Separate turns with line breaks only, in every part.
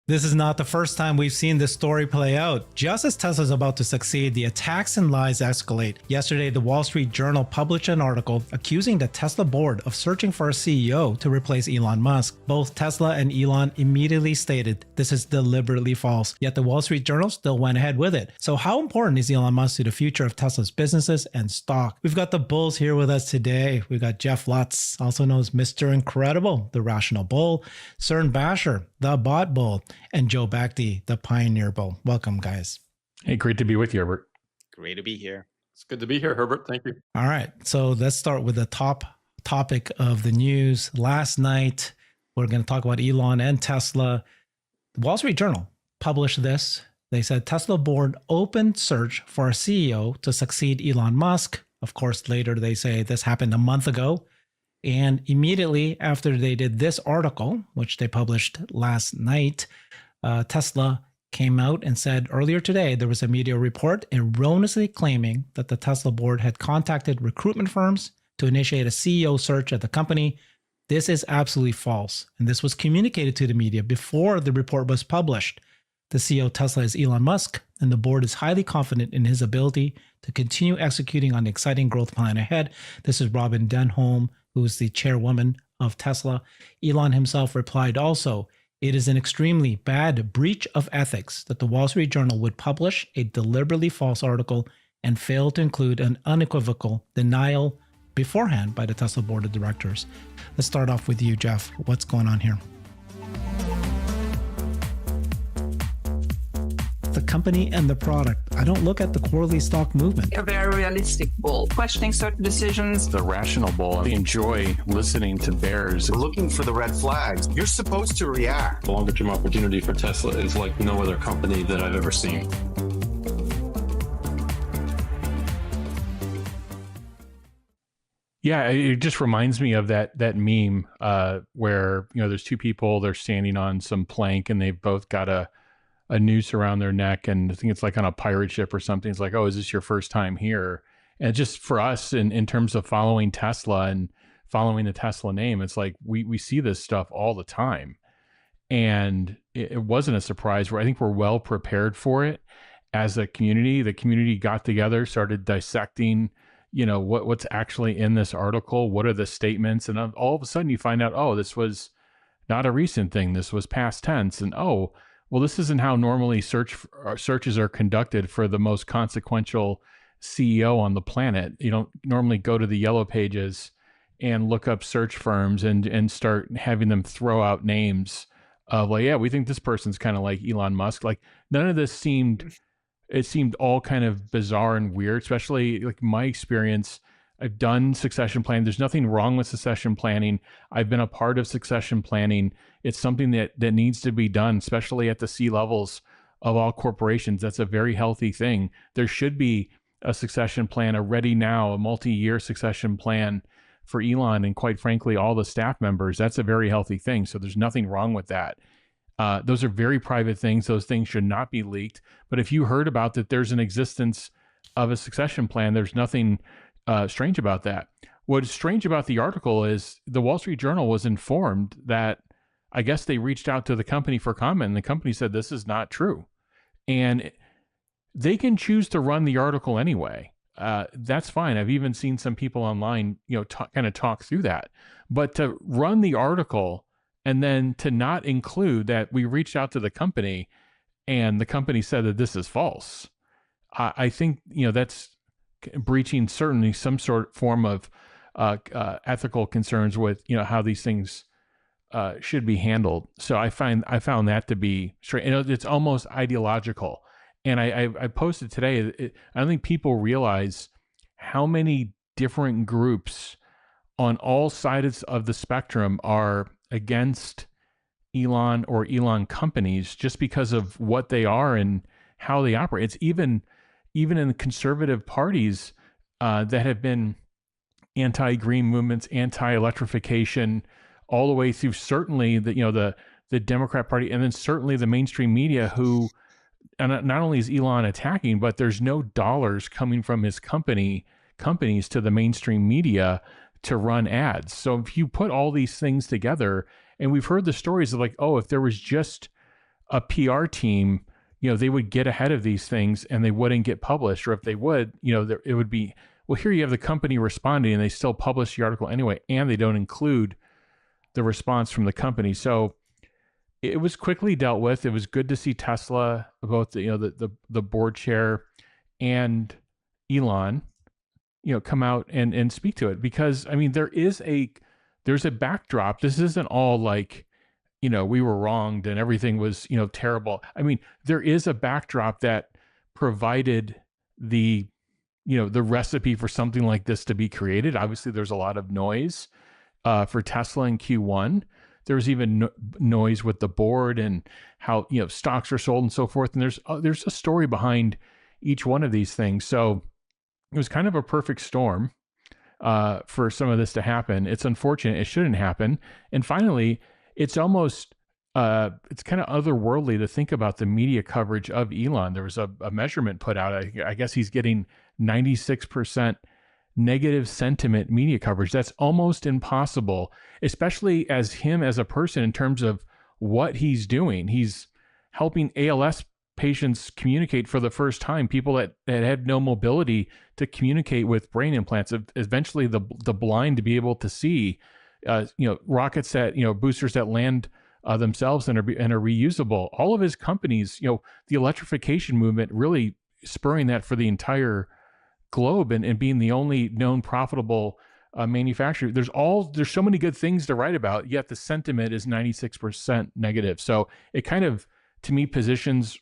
This is not the first time we've seen this story play out. Just as Tesla is about to succeed, the attacks and lies escalate. Yesterday, the Wall Street Journal published an article accusing the Tesla board of searching for a CEO to replace Elon Musk. Both Tesla and Elon immediately stated this is deliberately false, yet the Wall Street Journal still went ahead with it. So how important is Elon Musk to the future of Tesla's businesses and stock? We've got the bulls here with us today. We've got Jeff Lutz, also known as Mr. Incredible, the Rational Bull, Cern Basher, the Bot Bull, and Joe Bakhti, the Pioneer Bull. Welcome, guys.
Hey, great to be with you, Herbert.
Great to be here.
It's good to be here, Herbert. Thank you.
All right. So let's start with the top topic of the news. Last night, we're going to talk about Elon and Tesla. The Wall Street Journal published this. They said Tesla board opened search for a CEO to succeed Elon Musk. Of course, later they say this happened a month ago. And immediately after they did this article, which they published last night, Tesla came out and said earlier today there was a media report erroneously claiming that the Tesla board had contacted recruitment firms to initiate a CEO search at the company. This is absolutely false, and this was communicated to the media before the report was published. The CEO of Tesla is Elon Musk, and the board is highly confident in his ability to continue executing on the exciting growth plan ahead. This is Robin Denholm, who is the chairwoman of Tesla. Elon himself replied also, "It is an extremely bad breach of ethics that the Wall Street Journal would publish a deliberately false article and fail to include an unequivocal denial beforehand by the Tesla board of directors." Let's start off with you, Jeff. What's going on here? The company and the product. I don't look at the quarterly stock movement.
A very realistic bull, questioning certain decisions.
The rational bull. I enjoy listening to bears.
Looking for the red flags. You're supposed to react.
The longer term opportunity for Tesla is like no other company that I've ever seen.
Yeah, it just reminds me of that meme where, there's two people, they're standing on some plank and they've both got a noose around their neck, and I think it's like on a pirate ship or something. It's like, oh, is this your first time here? And just for us in terms of following Tesla and following the Tesla name, it's like we see this stuff all the time. And it wasn't a surprise. I think we're well prepared for it as a community. The community got together, started dissecting, what's actually in this article. What are the statements? And all of a sudden you find out, oh, this was not a recent thing. This was past tense. And oh, well, this isn't how normally searches are conducted for the most consequential CEO on the planet. You don't normally go to the yellow pages and look up search firms and start having them throw out names of like, yeah, we think this person's kind of like Elon Musk. Like none of this seemed all kind of bizarre and weird, especially like my experience. I've done succession planning. There's nothing wrong with succession planning. I've been a part of succession planning. It's something that needs to be done, especially at the C levels of all corporations. That's a very healthy thing. There should be a succession plan, a ready now, a multi-year succession plan for Elon and quite frankly, all the staff members. That's a very healthy thing. So there's nothing wrong with that. Those are very private things. Those things should not be leaked. But if you heard about that there's an existence of a succession plan, there's nothing strange about that. What's strange about the article is the Wall Street Journal was informed that I guess they reached out to the company for comment, and the company said this is not true. And they can choose to run the article anyway. That's fine. I've even seen some people online, kind of talk through that. But to run the article and then to not include that we reached out to the company and the company said that this is false, I think, that's breaching certainly some form of ethical concerns with how these things should be handled. So I found that to be straight. It's almost ideological. And I posted today. I don't think people realize how many different groups on all sides of the spectrum are against Elon or Elon companies just because of what they are and how they operate. It's even in the conservative parties that have been anti-green movements, anti-electrification, all the way through certainly the Democrat Party, and then certainly the mainstream media who, and not only is Elon attacking, but there's no dollars coming from his companies to the mainstream media to run ads. So if you put all these things together, and we've heard the stories of like, oh, if there was just a PR team, they would get ahead of these things and they wouldn't get published, or if they would, it would be, well, here you have the company responding and they still publish the article anyway, and they don't include the response from the company. So it was quickly dealt with. It was good to see Tesla, both the board chair and Elon, come out and speak to it, because I mean there's a backdrop. This isn't all like, we were wronged and everything was, terrible. I mean, there is a backdrop that provided the recipe for something like this to be created. Obviously, there's a lot of noise for Tesla in Q1. There was even noise with the board and how, stocks are sold and so forth. And there's a story behind each one of these things. So it was kind of a perfect storm for some of this to happen. It's unfortunate. It shouldn't happen. And finally, it's almost, it's kind of otherworldly to think about the media coverage of Elon. There was a measurement put out. I guess he's getting 96% negative sentiment media coverage. That's almost impossible, especially as him as a person, in terms of what he's doing. He's helping ALS patients communicate for the first time, people that had no mobility to communicate with brain implants, eventually the blind to be able to see, rockets that, boosters that land themselves and are reusable. All of his companies, the electrification movement really spurring that for the entire globe, and being the only known profitable manufacturer. There's so many good things to write about, yet the sentiment is 96% negative. So it kind of, to me, positions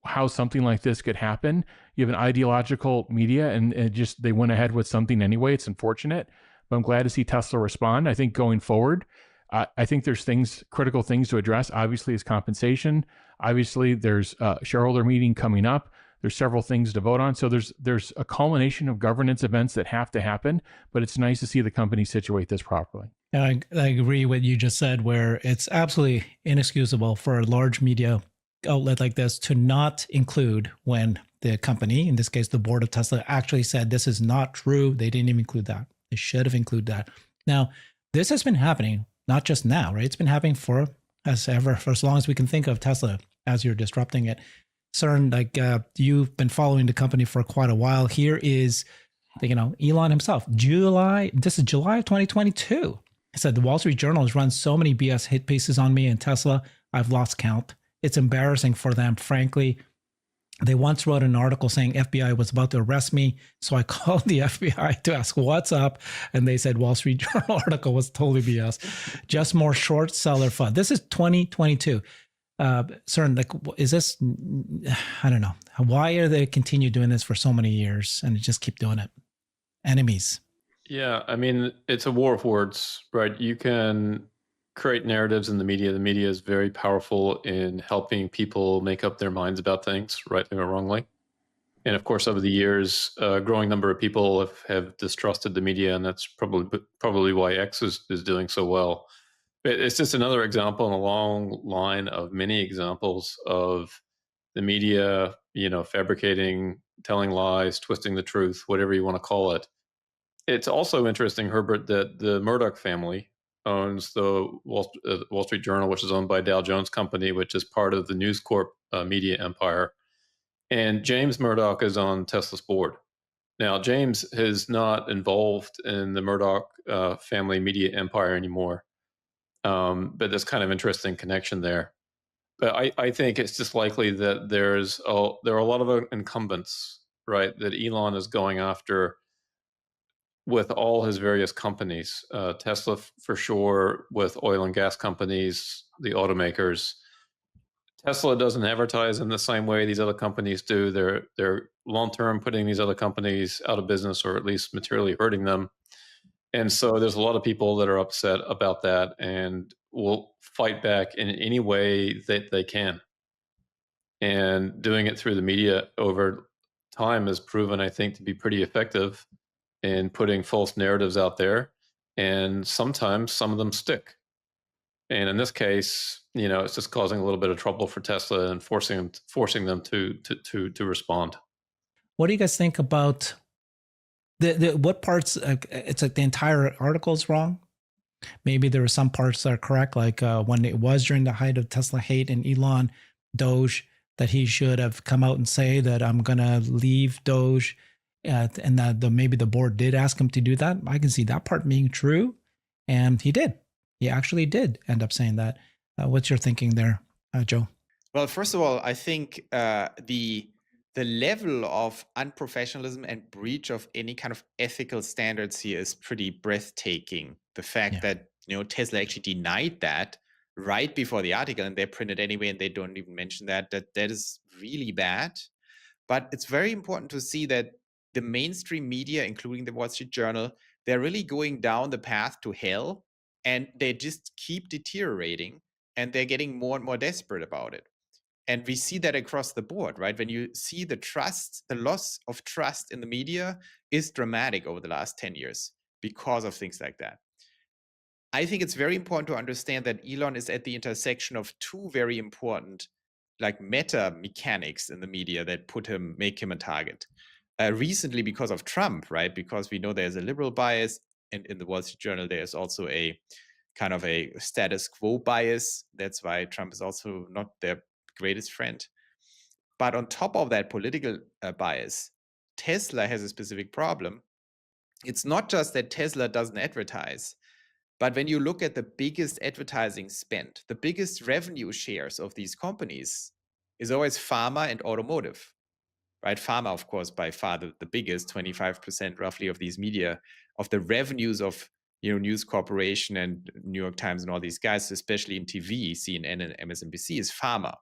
how something like this could happen. You have an ideological media and just, they went ahead with something anyway. It's unfortunate, but I'm glad to see Tesla respond. I think going forward, I think there's critical things to address. Obviously, is compensation. Obviously, there's a shareholder meeting coming up. There's several things to vote on. So there's a culmination of governance events that have to happen, but it's nice to see the company situate this properly.
I agree with what you just said, where it's absolutely inexcusable for a large media outlet like this to not include when the company, in this case, the board of Tesla, actually said this is not true. They didn't even include that. They should have included that. Now, this has been happening, not just now, right? It's been happening for as long as we can think of Tesla as you're disrupting it. CERN, you've been following the company for quite a while. Here is, Elon himself, July of 2022. He said, the Wall Street Journal has run so many BS hit pieces on me and Tesla, I've lost count. It's embarrassing for them, frankly. They once wrote an article saying FBI was about to arrest me. So I called the FBI to ask what's up. And they said Wall Street Journal article was totally BS. Just more short seller fun. This is 2022. CERN, is this, I don't know. Why are they continue doing this for so many years and just keep doing it? Enemies.
Yeah, I mean, it's a war of words, right? You can create narratives in the media. The media is very powerful in helping people make up their minds about things, rightly or wrongly. And of course, over the years, a growing number of people have distrusted the media, and that's probably why X is doing so well. It's just another example in a long line of many examples of the media, fabricating, telling lies, twisting the truth, whatever you want to call it. It's also interesting, Herbert, that the Murdoch family owns the Wall Street Journal, which is owned by Dow Jones Company, which is part of the News Corp media empire. And James Murdoch is on Tesla's board. Now, James is not involved in the Murdoch family media empire anymore. But there's kind of interesting connection there. But I think it's just likely that there are a lot of incumbents, right, that Elon is going after with all his various companies. Tesla, for sure, with oil and gas companies, the automakers. Tesla doesn't advertise in the same way these other companies do. They're long-term putting these other companies out of business, or at least materially hurting them. And so there's a lot of people that are upset about that and will fight back in any way that they can. And doing it through the media over time has proven, I think, to be pretty effective in putting false narratives out there. And sometimes some of them stick. And in this case, it's just causing a little bit of trouble for Tesla and forcing them to respond.
What do you guys think about what parts? It's like the entire article is wrong. Maybe there were some parts that are correct, like when it was during the height of Tesla hate and Elon Doge, that he should have come out and say that I'm going to leave Doge, and that maybe the board did ask him to do that. I can see that part being true. And he did. He actually did end up saying that. What's your thinking there, Joe?
Well, first of all, I think the level of unprofessionalism and breach of any kind of ethical standards here is pretty breathtaking. The fact that Tesla actually denied that right before the article, and they printed anyway, and they don't even mention that is really bad. But it's very important to see that the mainstream media, including the Wall Street Journal, they're really going down the path to hell, and they just keep deteriorating, and they're getting more and more desperate about it. And we see that across the board, right? When you see the loss of trust in the media is dramatic over the last 10 years because of things like that. I think it's very important to understand that Elon is at the intersection of two very important meta mechanics in the media that make him a target. Recently, because of Trump, right? Because we know there's a liberal bias, and in the Wall Street Journal, there's also a kind of a status quo bias. That's why Trump is also not their greatest friend. But on top of that political bias, Tesla has a specific problem. It's not just that Tesla doesn't advertise, but when you look at the biggest advertising spend, the biggest revenue shares of these companies is always pharma and automotive, right? Pharma, of course, by far the biggest, 25% roughly of these media, of the revenues of News Corporation and New York Times and all these guys, especially in TV, CNN and MSNBC, is pharma.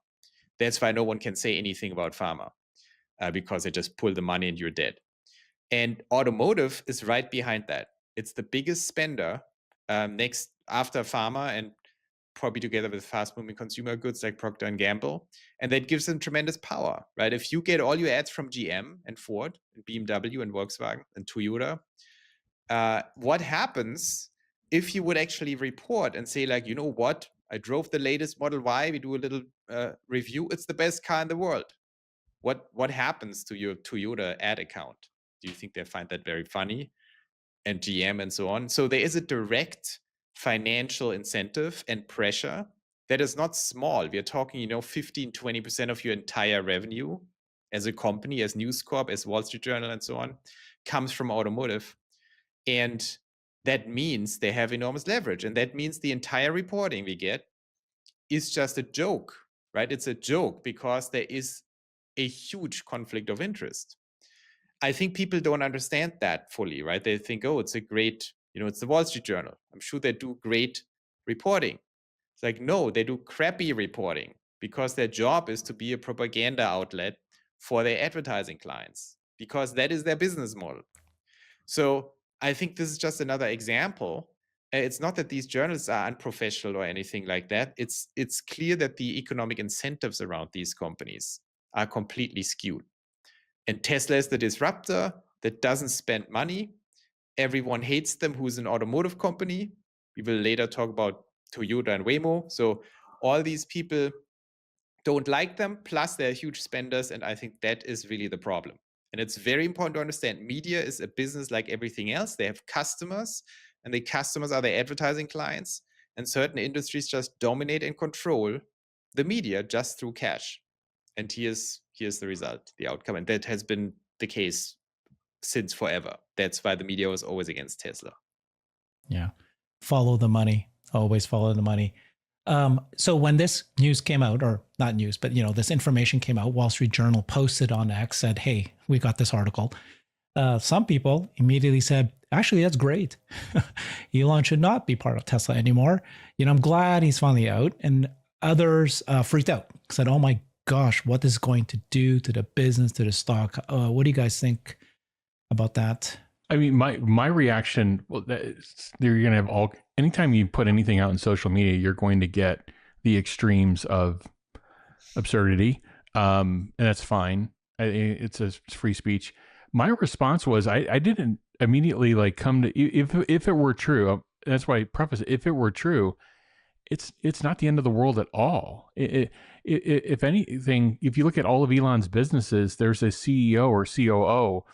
That's why no one can say anything about pharma because they just pull the money and you're dead. And automotive is right behind that. It's the biggest spender next after pharma, and probably together with fast-moving consumer goods like Procter & Gamble. And that gives them tremendous power, right? If you get all your ads from GM and Ford and BMW and Volkswagen and Toyota, what happens if you would actually report and say, you know what? I drove the latest Model Y. We do a little review. It's the best car in the world. What happens to your Toyota ad account? Do you think they find that very funny? And GM and so on. So there is a direct financial incentive and pressure that is not small. We are talking, 15, 20% of your entire revenue as a company, as News Corp, as Wall Street Journal, and so on, comes from automotive. And that means they have enormous leverage. And that means the entire reporting we get is just a joke, right? It's a joke because there is a huge conflict of interest. I think people don't understand that fully, right? They think, oh, it's a great, it's the Wall Street Journal. I'm sure they do great reporting. It's no, they do crappy reporting because their job is to be a propaganda outlet for their advertising clients because that is their business model. So I think this is just another example. It's not that these journalists are unprofessional or anything like that. It's clear that the economic incentives around these companies are completely skewed. And Tesla is the disruptor that doesn't spend money. Everyone hates them who's an automotive company. We will later talk about Toyota and Waymo. So all these people don't like them, plus they're huge spenders, and I think that is really the problem. And it's very important to understand media is a business like everything else. They have customers, and the customers are their advertising clients, and certain industries just dominate and control the media just through cash. And here's the result, the outcome. And that has been the case since forever. That's why the media was always against Tesla.
Yeah. Follow the money. Always follow the money. So when this news came out, or not news, but this information came out, Wall Street Journal posted on X, said, hey, we got this article. Some people immediately said, actually, that's great. Elon should not be part of Tesla anymore. I'm glad he's finally out. And others freaked out, said, oh my gosh, what is going to do to the business, to the stock? What do you guys think about that?
I mean, my reaction, well, you're going to have anytime you put anything out in social media, you're going to get the extremes of absurdity. And that's fine. It's free speech. My response was, I didn't immediately come to, if it were true, that's why I preface it, if it were true, it's not the end of the world at all. If anything, if you look at all of Elon's businesses, there's a CEO or COO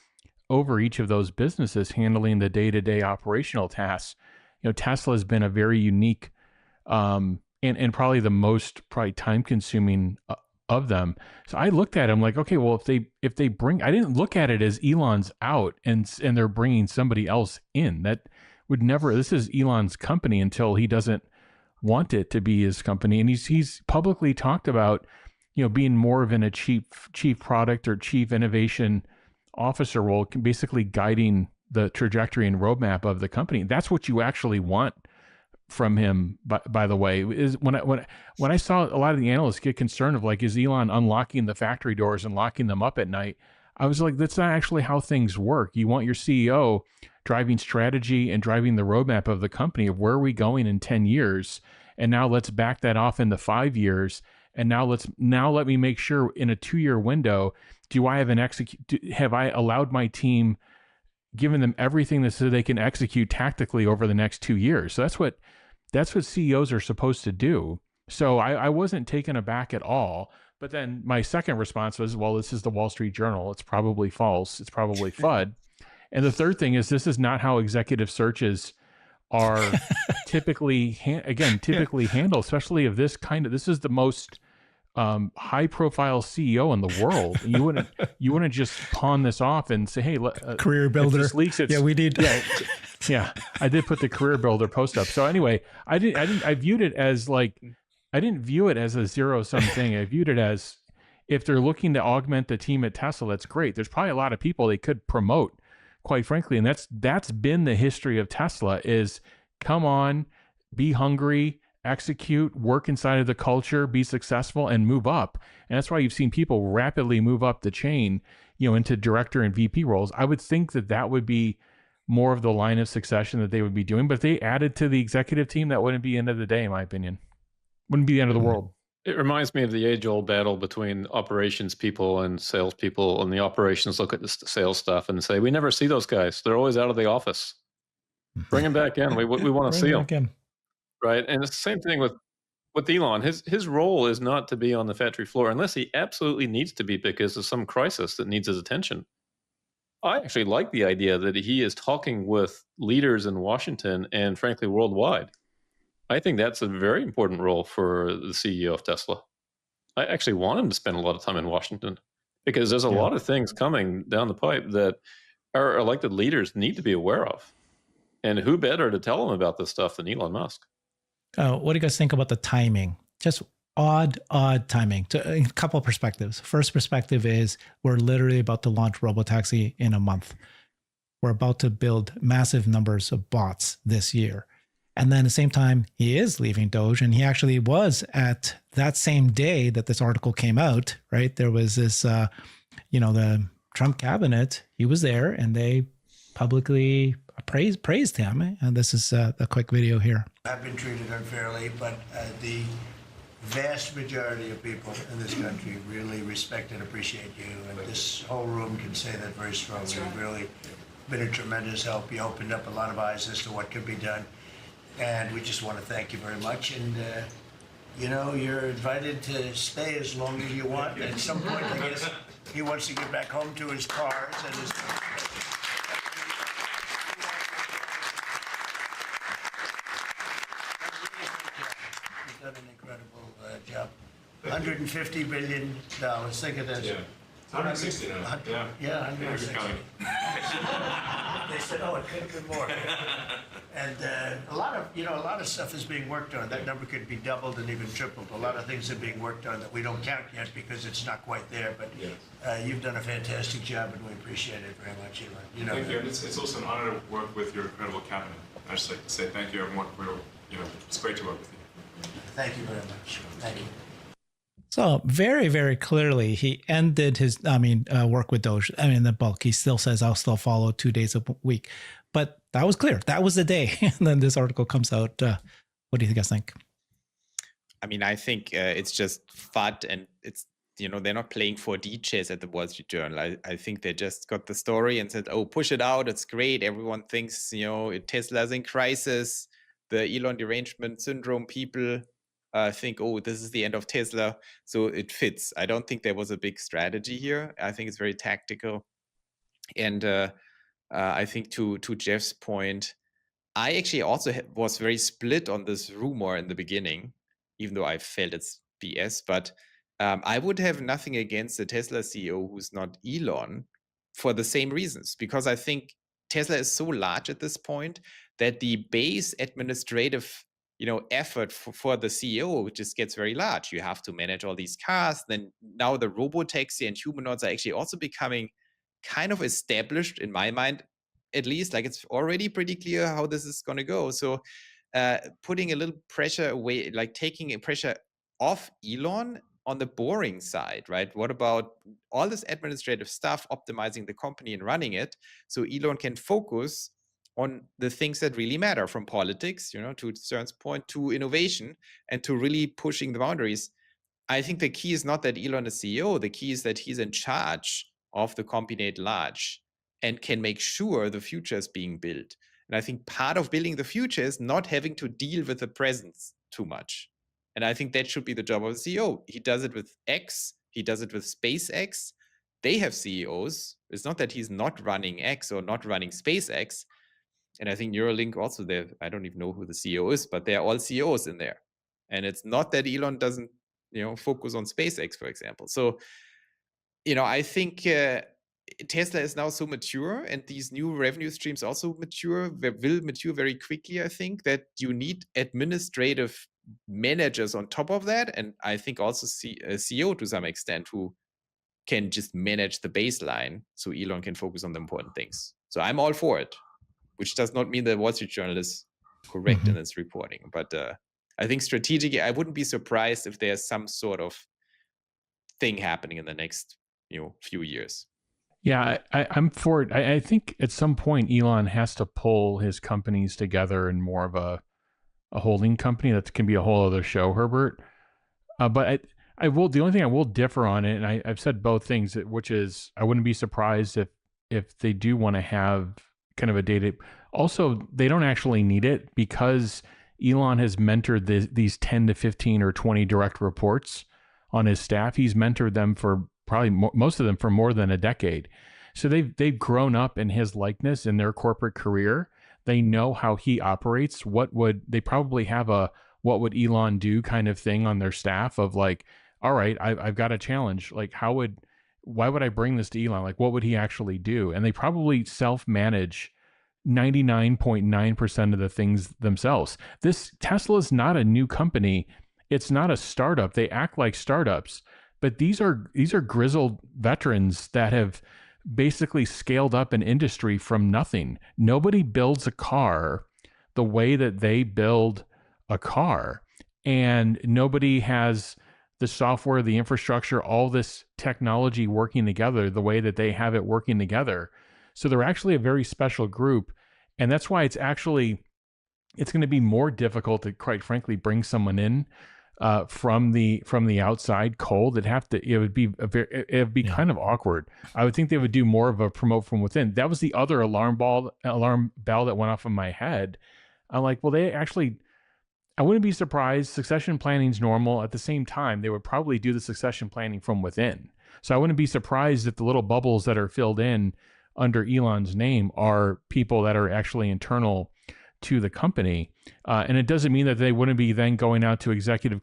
over each of those businesses handling the day-to-day operational tasks. Tesla has been a very unique and probably the most time-consuming of them. So I looked at him like, okay, well, if they bring, I didn't look at it as Elon's out and they're bringing somebody else in. That would never. This is Elon's company until he doesn't want it to be his company, and he's publicly talked about, being more of in a chief product or chief innovation officer role, basically guiding the trajectory and roadmap of the company. That's what you actually want from him. By the way, is when I saw a lot of the analysts get concerned of like, is Elon unlocking the factory doors and locking them up at night? I was like, that's not actually how things work. You want your CEO driving strategy and driving the roadmap of the company of where are we going in 10 years. And now let's back that off into 5 years. And now let me make sure in a 2-year window, have I allowed my team, given them everything so they can execute tactically over the next 2 years. So that's what CEOs are supposed to do. So I wasn't taken aback at all. But then my second response was, well, this is the Wall Street Journal. It's probably false. It's probably FUD. And the third thing is, this is not how executive searches are typically handled, especially of this kind of. This is the most high-profile CEO in the world. You wouldn't just pawn this off and say, "Hey,
career builder."
If this leaks,
we need.
Yeah. I did put the career builder post up. So anyway, I viewed it as like, I didn't view it as a zero-sum thing. I viewed it as, if they're looking to augment the team at Tesla, that's great. There's probably a lot of people they could promote, quite frankly, and that's been the history of Tesla. Is come on, be hungry, execute, work inside of the culture, be successful, and move up. And that's why you've seen people rapidly move up the chain, into director and VP roles. I would think that would be more of the line of succession that they would be doing. But if they added to the executive team, that wouldn't be the end of the day, in my opinion. Wouldn't be the end of the world.
It reminds me of the age-old battle between operations people and sales people. And the operations look at the sales stuff and say, "We never see those guys. They're always out of the office. Bring them back in. We want to see them." Right? And it's the same thing with Elon. His role is not to be on the factory floor unless he absolutely needs to be because of some crisis that needs his attention. I actually like the idea that he is talking with leaders in Washington and frankly worldwide. I think that's a very important role for the CEO of Tesla. I actually want him to spend a lot of time in Washington because there's a lot of things coming down the pipe that our elected leaders need to be aware of. And who better to tell them about this stuff than Elon Musk?
What do you guys think about the timing? Just odd timing. A couple of perspectives. First perspective is we're literally about to launch Robotaxi in a month. We're about to build massive numbers of bots this year. And then at the same time, he is leaving Doge, and he actually was at that same day that this article came out, right? There was this, the Trump cabinet, he was there, and they publicly praised him. And this is a quick video here.
I've been treated unfairly, but the vast majority of people in this country really respect and appreciate you. And this whole room can say that very strongly. You've really been a tremendous help. You opened up a lot of eyes as to what could be done. And we just want to thank you very much. And, you're invited to stay as long as you want. At some point, I guess, he wants to get back home to his cars and his... He's done an incredible job. $150 billion. Think of that.
Yeah. 160 now.
Yeah, 160. They said, "Oh, it could have been more." And a lot of stuff is being worked on. That number could be doubled and even tripled. A lot of things are being worked on that we don't count yet because it's not quite there. But you've done a fantastic job, and we appreciate it very much, Elon.
Thank you. And it's also an honor to work with your incredible cabinet. I just like to say thank you, everyone. It's great to work with you.
Thank you very much. Thank you.
So very, very clearly, he ended his, work with Doge. In the bulk, he still says, "I'll still follow 2 days a week." But that was clear. That was the day. And then this article comes out. What do you guys think?
I think it's just FUD, and it's, they're not playing 4D chess at the Wall Street Journal. I think they just got the story and said, "Oh, push it out. It's great. Everyone thinks, Tesla's in crisis. The Elon derangement syndrome people think, oh, this is the end of Tesla." So it fits. I don't think there was a big strategy here. I think it's very tactical. And I think to Jeff's point, I actually also was very split on this rumor in the beginning, even though I felt it's BS. But I would have nothing against the Tesla CEO who's not Elon for the same reasons, because I think Tesla is so large at this point that the base administrative effort for the CEO just gets very large. You have to manage all these cars. Then now the robotaxi and humanoids are actually also becoming kind of established in my mind, at least. Like, it's already pretty clear how this is going to go. So putting a little pressure away, like taking a pressure off Elon on the boring side, right? What about all this administrative stuff, optimizing the company and running it, so Elon can focus on the things that really matter, from politics, to Stern's point, to innovation, and to really pushing the boundaries. I think the key is not that Elon is CEO. The key is that he's in charge of the company at large and can make sure the future is being built. And I think part of building the future is not having to deal with the present too much. And I think that should be the job of the CEO. He does it with X. He does it with SpaceX. They have CEOs. It's not that he's not running X or not running SpaceX. And I think Neuralink also, there, I don't even know who the CEO is, but they're all CEOs in there. And it's not that Elon doesn't, focus on SpaceX, for example. So, I think Tesla is now so mature, and these new revenue streams also will mature very quickly. I think that you need administrative managers on top of that, and I think also a CEO to some extent who can just manage the baseline so Elon can focus on the important things. So I'm all for it, which does not mean that Wall Street Journal is correct in its reporting. But I think strategically, I wouldn't be surprised if there's some sort of thing happening in the next few years.
Yeah, I'm for it. I think at some point Elon has to pull his companies together in more of a holding company. That can be a whole other show, Herbert. But I will. The only thing I will differ on it, and I've said both things, which is I wouldn't be surprised if they do want to have kind of a data. Also, they don't actually need it, because Elon has mentored these 10 to 15 or 20 direct reports on his staff. He's mentored them for probably most of them for more than a decade. So they've grown up in his likeness in their corporate career. They know how he operates. They probably have a what would Elon do kind of thing on their staff of like, all right, I've got a challenge. Like, why would I bring this to Elon? Like, what would he actually do? And they probably self-manage 99.9% of the things themselves. This Tesla is not a new company. It's not a startup. They act like startups, but these are grizzled veterans that have basically scaled up an industry from nothing. Nobody builds a car the way that they build a car, and nobody has the software, the infrastructure, all this technology working together the way that they have it working together. So they're actually a very special group, and that's why it's going to be more difficult to, quite frankly, bring someone in from the outside cold. It would be kind of awkward. I would think they would do more of a promote from within. That was the other alarm bell that went off in my head. I'm like, well, I wouldn't be surprised. Succession planning is normal. At the same time, they would probably do the succession planning from within. So I wouldn't be surprised if the little bubbles that are filled in under Elon's name are people that are actually internal to the company. And it doesn't mean that they wouldn't be then going out to executive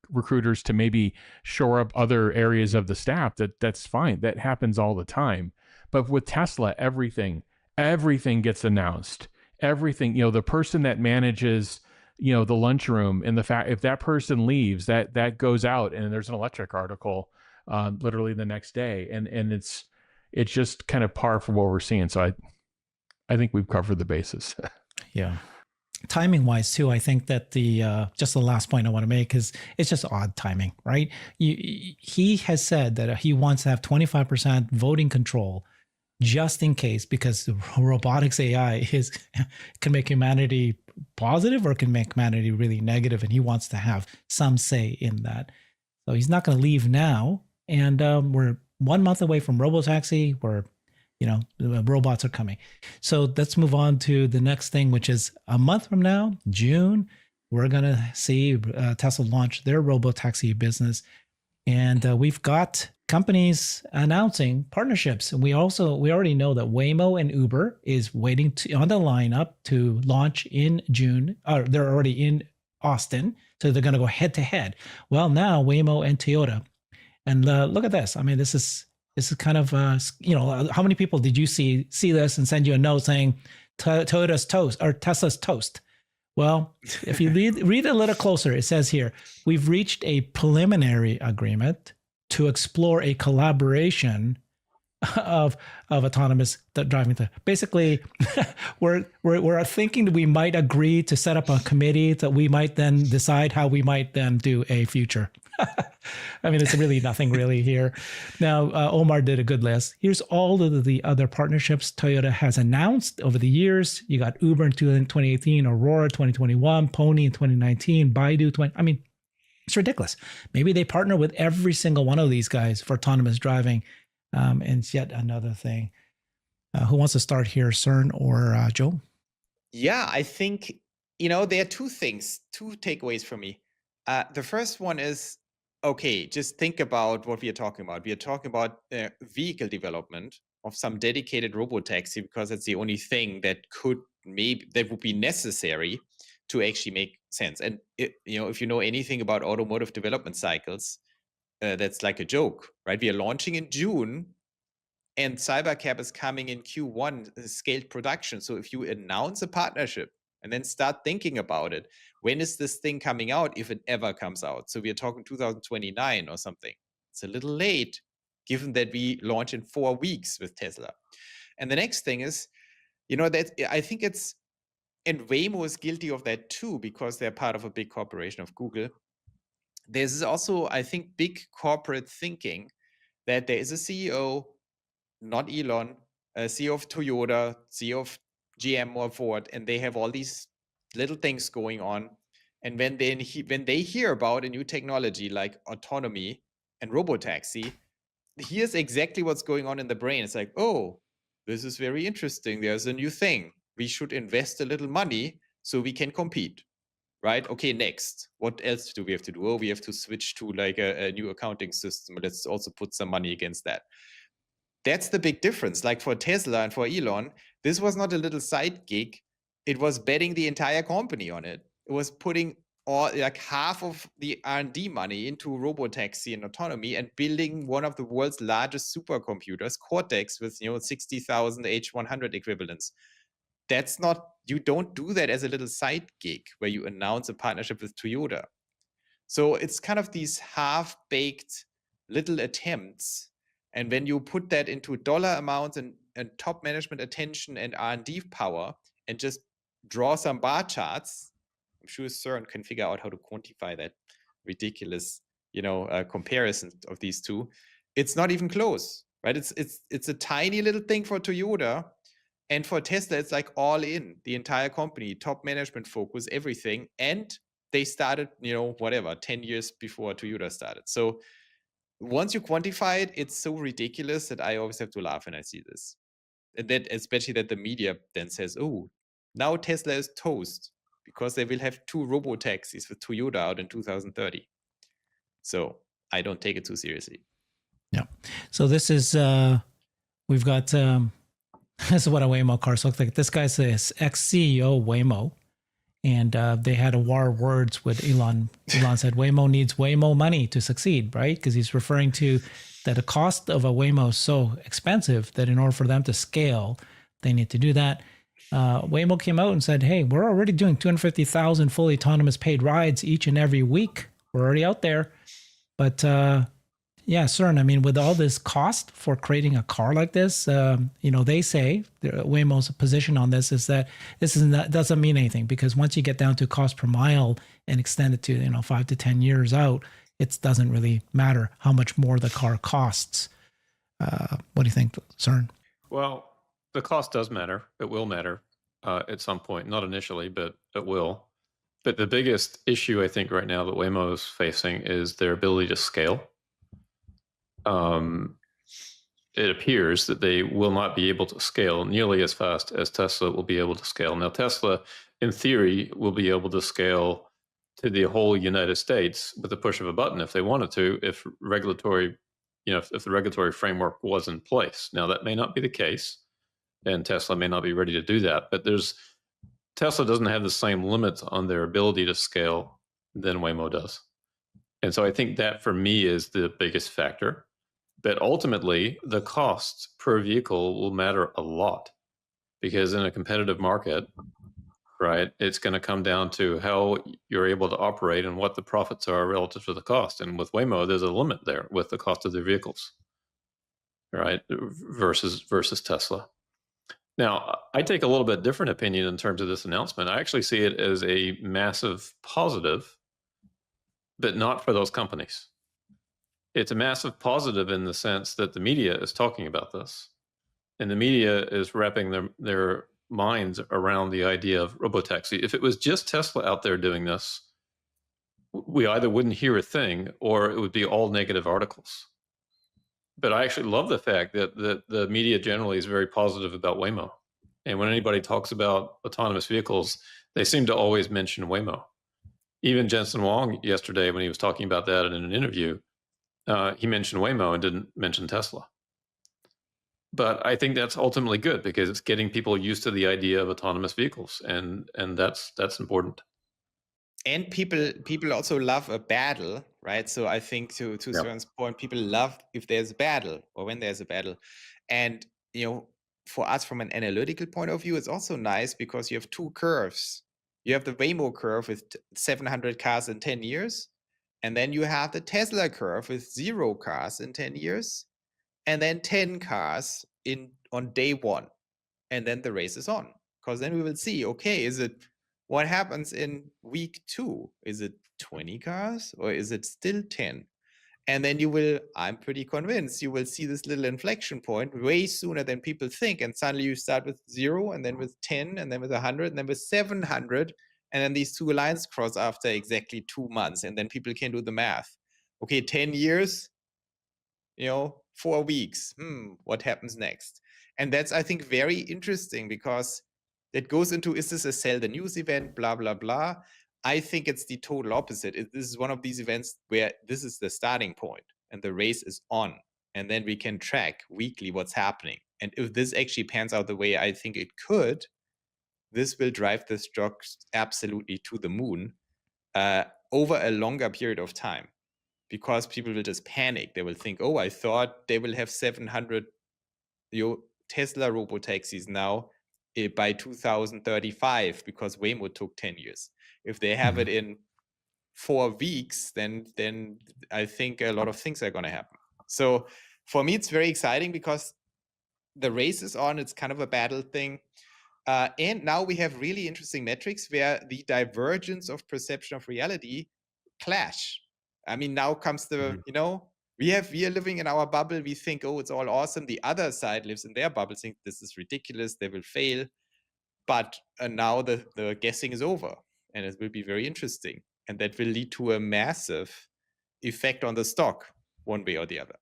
recruiters to maybe shore up other areas of the staff. That's fine. That happens all the time. But with Tesla, everything gets announced. Everything, the person that manages, the lunchroom, and the fact if that person leaves, that goes out, and there's an electric article literally the next day. And it's just kind of par for what we're seeing. So I think we've covered the bases.
Yeah. Timing wise too, I think that just the last point I want to make is it's just odd timing, right? He has said that he wants to have 25% voting control just in case, because robotics AI can make humanity positive or can make humanity really negative, and he wants to have some say in that. So he's not going to leave now, and we're 1 month away from robotaxi, where the robots are coming. So let's move on to the next thing, which is a month from now, June, we're going to see Tesla launch their robotaxi business. And we've got companies announcing partnerships. And we already know that Waymo and Uber is waiting on the lineup to launch in June. They're already in Austin, so they're going to go head to head. Well, now Waymo and Toyota And look at this. I mean, this is kind of how many people did you see this and send you a note saying Toyota's toast or Tesla's toast? Well, if you read a little closer, it says here, we've reached a preliminary agreement to explore a collaboration of autonomous driving. Basically, we're thinking that we might agree to set up a committee that we might then decide how we might then do a future. I mean, it's really nothing really here. Now, Omar did a good list. Here's all of the other partnerships Toyota has announced over the years. You got Uber in 2018, Aurora 2021, Pony in 2019, Baidu I mean, it's ridiculous. Maybe they partner with every single one of these guys for autonomous driving. And it's yet another thing. Who wants to start here, CERN or Joe?
Yeah, I think, there are two takeaways for me. The first one is, okay, just think about what we are talking about. We are talking about vehicle development of some dedicated robotaxi because it's the only thing that would be necessary to actually make sense. And if you know anything about automotive development cycles, that's like a joke, right? We are launching in June, and Cybercab is coming in Q1 scaled production. So if you announce a partnership and then start thinking about it, when is this thing coming out, if it ever comes out? So we are talking 2029 or something. It's a little late, given that we launch in 4 weeks with Tesla. And the next thing is, that I think and Waymo is guilty of that too, because they're part of a big corporation of Google. There's also, I think, big corporate thinking that there is a CEO, not Elon, CEO of Toyota, CEO of GM or Ford, and they have all these little things going on. And when they hear about a new technology like autonomy and robotaxi, here's exactly what's going on in the brain. It's like, oh, this is very interesting. There's a new thing. We should invest a little money so we can compete. Right? Okay, next. What else do we have to do? Oh, we have to switch to like a new accounting system. Let's also put some money against that. That's the big difference. Like for Tesla and for Elon, this was not a little side gig. It was betting the entire company on it. It was putting half of the R&D money into robotaxi and autonomy and building one of the world's largest supercomputers, Cortex, with 60,000 H100 equivalents. You don't do that as a little side gig where you announce a partnership with Toyota. So it's kind of these half-baked little attempts. And when you put that into dollar amounts and top management attention and R&D power and just draw some bar charts, I'm sure CERN can figure out how to quantify that ridiculous, comparison of these two. It's not even close, right? It's a tiny little thing for Toyota. And for Tesla, it's like all in, the entire company, top management focus, everything. And they started, 10 years before Toyota started. So once you quantify it, it's so ridiculous that I always have to laugh when I see this. And that, especially that the media then says, oh, now Tesla is toast because they will have 2 robotaxis with Toyota out in 2030. So I don't take it too seriously.
Yeah. So this is, we've got... this is what a Waymo car looks like. This guy's the ex-CEO of Waymo, and they had a war of words with Elon. Elon said Waymo needs Waymo money to succeed, right? Because he's referring to that the cost of a Waymo is so expensive that in order for them to scale, they need to do that. Waymo came out and said, hey, we're already doing 250,000 fully autonomous paid rides each and every week. We're already out there. But yeah, CERN, I mean, with all this cost for creating a car like this, they say, Waymo's position on this is that doesn't mean anything, because once you get down to cost per mile and extend it to, 5 to 10 years out, it doesn't really matter how much more the car costs. What do you think, CERN?
Well, the cost does matter. It will matter at some point, not initially, but it will. But the biggest issue, I think, right now that Waymo is facing is their ability to scale. It appears that they will not be able to scale nearly as fast as Tesla will be able to scale. Now, Tesla, in theory, will be able to scale to the whole United States with the push of a button if they wanted to, if the regulatory framework was in place. Now, that may not be the case, and Tesla may not be ready to do that, but Tesla doesn't have the same limits on their ability to scale than Waymo does. And so I think that for me is the biggest factor. But ultimately, the cost per vehicle will matter a lot, because in a competitive market, right, it's going to come down to how you're able to operate and what the profits are relative to the cost. And with Waymo, there's a limit there with the cost of their vehicles, right, versus Tesla. Now, I take a little bit different opinion in terms of this announcement. I actually see it as a massive positive, but not for those companies. It's a massive positive in the sense that the media is talking about this, and the media is wrapping their minds around the idea of robotaxi. If it was just Tesla out there doing this, we either wouldn't hear a thing or it would be all negative articles. But I actually love the fact that the media generally is very positive about Waymo. And when anybody talks about autonomous vehicles, they seem to always mention Waymo. Even Jensen Huang yesterday, when he was talking about that in an interview, he mentioned Waymo and didn't mention Tesla. But I think that's ultimately good because it's getting people used to the idea of autonomous vehicles, and that's important.
And people also love a battle, right? So I think to Søren's point, people love if there's a battle or when there's a battle. And for us from an analytical point of view, it's also nice because you have two curves. You have the Waymo curve with 700 cars in 10 years. And then you have the Tesla curve with 0 cars in 10 years. And then 10 cars on day one. And then the race is on. Because then we will see, okay, what happens in week 2? Is it 20 cars or is it still 10? And then I'm pretty convinced, you will see this little inflection point way sooner than people think. And suddenly you start with 0 and then with 10 and then with 100 and then with 700. And then these two lines cross after exactly 2 months. And then people can do the math. Okay, 10 years, 4 weeks. What happens next? And that's, I think, very interesting because that goes into, is this a sell the news event, blah, blah, blah. I think it's the total opposite. This is one of these events where this is the starting point and the race is on. And then we can track weekly what's happening. And if this actually pans out the way I think it could, this will drive the stocks absolutely to the moon over a longer period of time. Because people will just panic. They will think, oh, I thought they will have 700 Tesla robotaxis now by 2035 because Waymo took 10 years. If they have it in 4 weeks, then I think a lot of things are going to happen. So for me, it's very exciting because the race is on. It's kind of a battle thing. And now we have really interesting metrics where the divergence of perception of reality clash. I mean, now comes the, we are living in our bubble. We think, oh, it's all awesome. The other side lives in their bubble, think this is ridiculous. They will fail. But now the guessing is over and it will be very interesting. And that will lead to a massive effect on the stock one way or the other.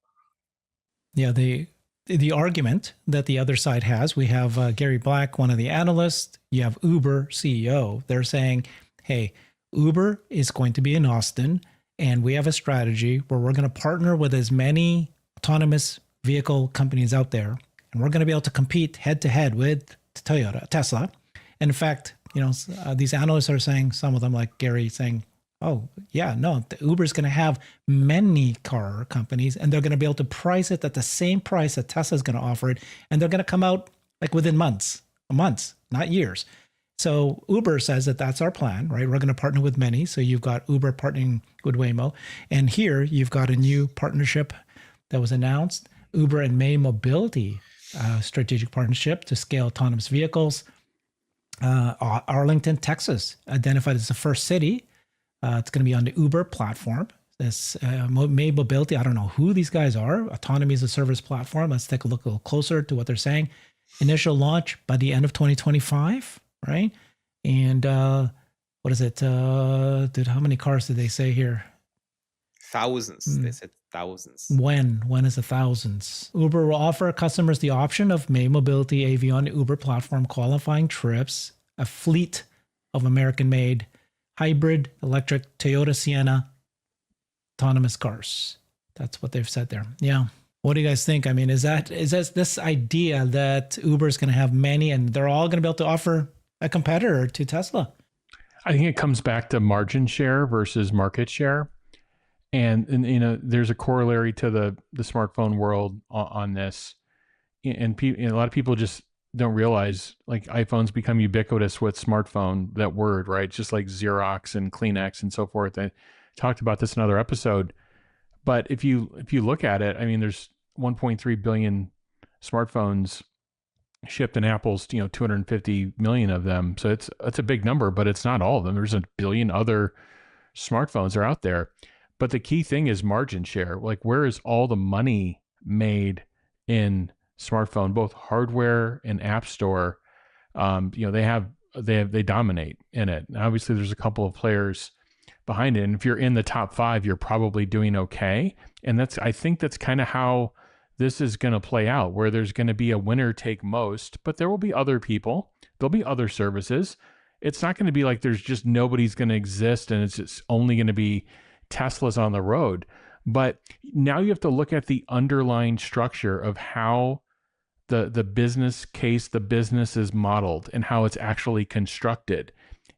Yeah, the argument that the other side has, we have Gary Black, one of the analysts. You have Uber CEO. They're saying, hey, Uber is going to be in Austin. And we have a strategy where we're going to partner with as many autonomous vehicle companies out there. And we're going to be able to compete head to head with Tesla. And in fact, these analysts are saying, some of them like Gary saying, oh, yeah, no, Uber is going to have many car companies and they're going to be able to price it at the same price that Tesla is going to offer it. And they're going to come out like within months, not years. So Uber says that that's our plan, right? We're going to partner with many. So you've got Uber partnering with Waymo. And here you've got a new partnership that was announced, Uber and May Mobility strategic partnership to scale autonomous vehicles. Arlington, Texas, identified as the first city. It's going to be on the Uber platform. This May Mobility, I don't know who these guys are. Autonomy as a service platform. Let's take a look a little closer to what they're saying. Initial launch by the end of 2025. Right. And what is it? How many cars did they say here?
Thousands. They said thousands.
When is the thousands? Uber will offer customers the option of May Mobility AV on the Uber platform, qualifying trips, a fleet of American-made hybrid electric Toyota Sienna autonomous cars. That's what they've said there. Yeah. What do you guys think? I mean, is this idea that Uber is going to have many and they're all going to be able to offer a competitor to Tesla?
I think it comes back to margin share versus market share. And you know, there's a corollary to the smartphone world on this, and a lot of people just don't realize, like, iPhones become ubiquitous with smartphone, that word, right? Just like Xerox and Kleenex and so forth. I talked about this in another episode, but if you look at it, I mean, there's 1.3 billion smartphones shipped, and Apple's 250 million of them. So it's a big number, but it's not all of them. There's a billion other smartphones are out there. But the key thing is margin share. Like, where is all the money made in smartphone, both hardware and app store? They dominate in it. And obviously, there's a couple of players behind it. And if you're in the top 5, you're probably doing okay. And I think that's kind of how this is going to play out, where there's going to be a winner take most, but there will be other people. There'll be other services. It's not going to be like there's just nobody's going to exist and it's just only going to be Teslas on the road. But now you have to look at the underlying structure of how the business case, the business is modeled, and how it's actually constructed.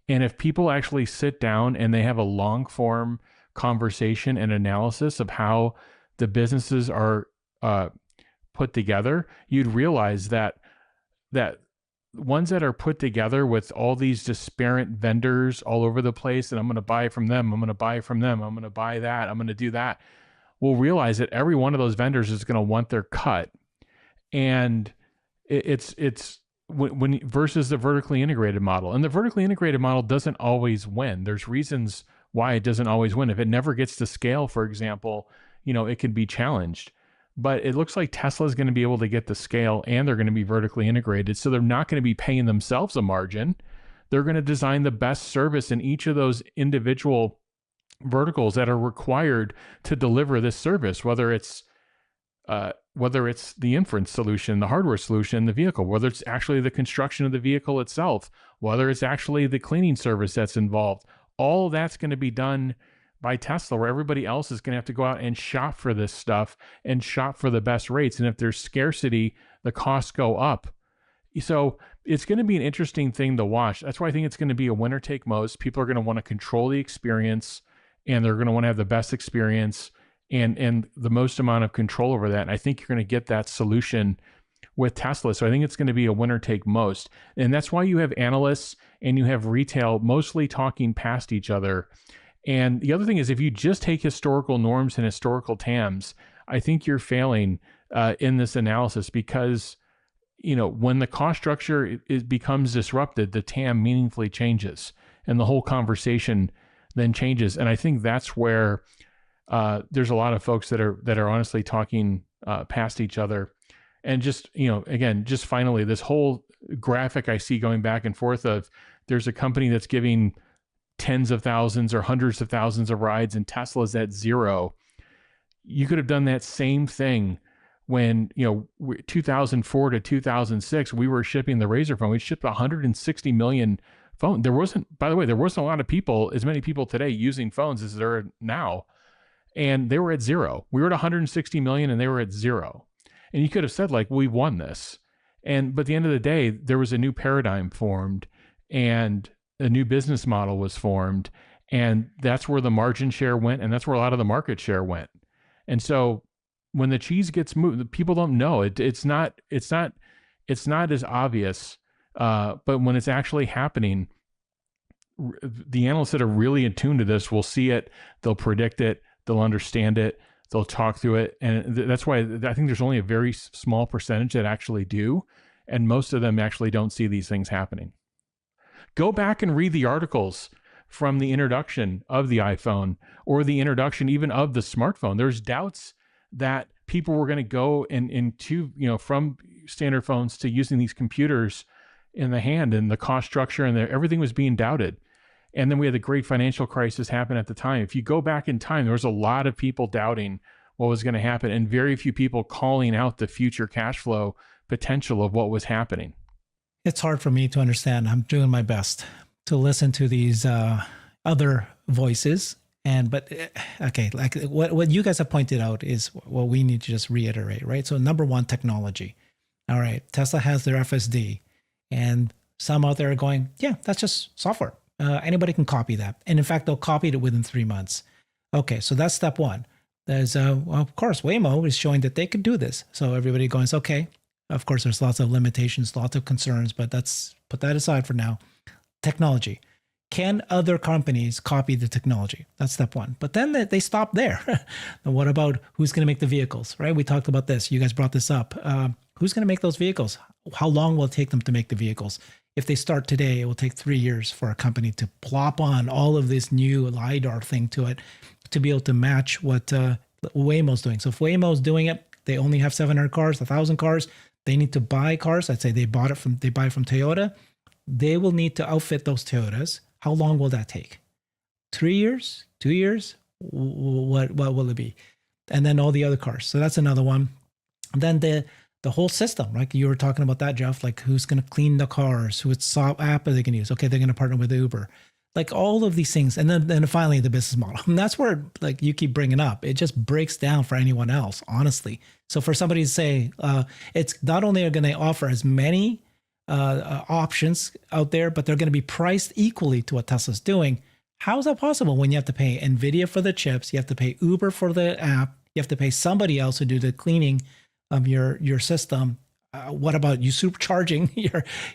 And if people actually sit down and they have a long form conversation and analysis of how the businesses are put together, you'd realize that ones that are put together with all these disparate vendors all over the place, and I'm going to buy from them, I'm going to buy from them, I'm going to buy that, I'm going to do that, we'll realize that every one of those vendors is going to want their cut. And it's when versus the vertically integrated model. And the vertically integrated model doesn't always win. There's reasons why it doesn't always win. If it never gets to scale, for example, it can be challenged. But it looks like Tesla is going to be able to get the scale, and they're going to be vertically integrated. So they're not going to be paying themselves a margin. They're going to design the best service in each of those individual verticals that are required to deliver this service, whether it's the inference solution, the hardware solution, the vehicle, whether it's actually the construction of the vehicle itself, whether it's actually the cleaning service that's involved. All that's going to be done by Tesla, where everybody else is going to have to go out and shop for this stuff and shop for the best rates. And if there's scarcity, the costs go up. So it's going to be an interesting thing to watch. That's why I think it's going to be a winner take most. People are going to want to control the experience, and they're going to want to have the best experience and the most amount of control over that. And I think you're going to get that solution with Tesla. So I think it's going to be a winner take most. And that's why you have analysts and you have retail mostly talking past each other. And the other thing is, if you just take historical norms and historical TAMs, I think you're failing in this analysis, because when the cost structure becomes disrupted, the TAM meaningfully changes, and the whole conversation then changes. And I think that's where there's a lot of folks that are honestly talking past each other. And just again, just finally, this whole graphic I see going back and forth of, there's a company that's giving tens of thousands or hundreds of thousands of rides, and Tesla's at 0. You could have done that same thing when 2004 to 2006 we were shipping the Razr phone. We shipped 160 million phones. There wasn't a lot of people, as many people today using phones as there are now, and they were at 0. We were at 160 million and they were at 0. And you could have said, like, we won this. But at the end of the day, there was a new paradigm formed, and a new business model was formed, and that's where the margin share went, and that's where a lot of the market share went. And so when the cheese gets moved, people don't know it. It's not as obvious, but when it's actually happening, the analysts that are really attuned to this will see it. They'll predict it. They'll understand it. They'll talk through it. And that's why I think there's only a very small percentage that actually do, and most of them actually don't see these things happening. Go back and read the articles from the introduction of the iPhone, or the introduction even of the smartphone. There's doubts that people were going to go into from standard phones to using these computers in the hand, and the cost structure, and everything was being doubted. And then we had the great financial crisis happen at the time. If you go back in time, there was a lot of people doubting what was going to happen, and very few people calling out the future cash flow potential of what was happening.
It's hard for me to understand. I'm doing my best to listen to these other voices. But okay, like what you guys have pointed out is what we need to just reiterate, right? So number one, technology. All right, Tesla has their FSD, and some out there are going, yeah, that's just software. Anybody can copy that. And in fact, they'll copy it within 3 months. Okay, so that's step one. There's, well, of course, Waymo is showing that they could do this. So everybody goes, okay. Of course, there's lots of limitations, lots of concerns, but put that aside for now. Technology. Can other companies copy the technology? That's step one. But then they stop there. Now, what about who's going to make the vehicles, right? We talked about this. You guys brought this up. Who's going to make those vehicles? How long will it take them to make the vehicles? If they start today, it will take 3 years for a company to plop on all of this new LiDAR thing to it to be able to match what Waymo's doing. So if Waymo's doing it, they only have 700 cars, 1,000 cars. They need to buy cars. I'd say they buy it from Toyota. They will need to outfit those Toyotas. How long will that take? 3 years? 2 years? What will it be? And then all the other cars. So that's another one. And then the whole system, right? You were talking about that, Jeff. Like who's going to clean the cars? What app are they going to use? Okay, they're going to partner with Uber. Like all of these things. And then finally the business model. And that's where like you keep bringing up. It just breaks down for anyone else, honestly. So for somebody to say, it's not only are going to offer as many options out there, but they're going to be priced equally to what Tesla's doing. How is that possible when you have to pay NVIDIA for the chips, you have to pay Uber for the app, you have to pay somebody else to do the cleaning of your system? What about you supercharging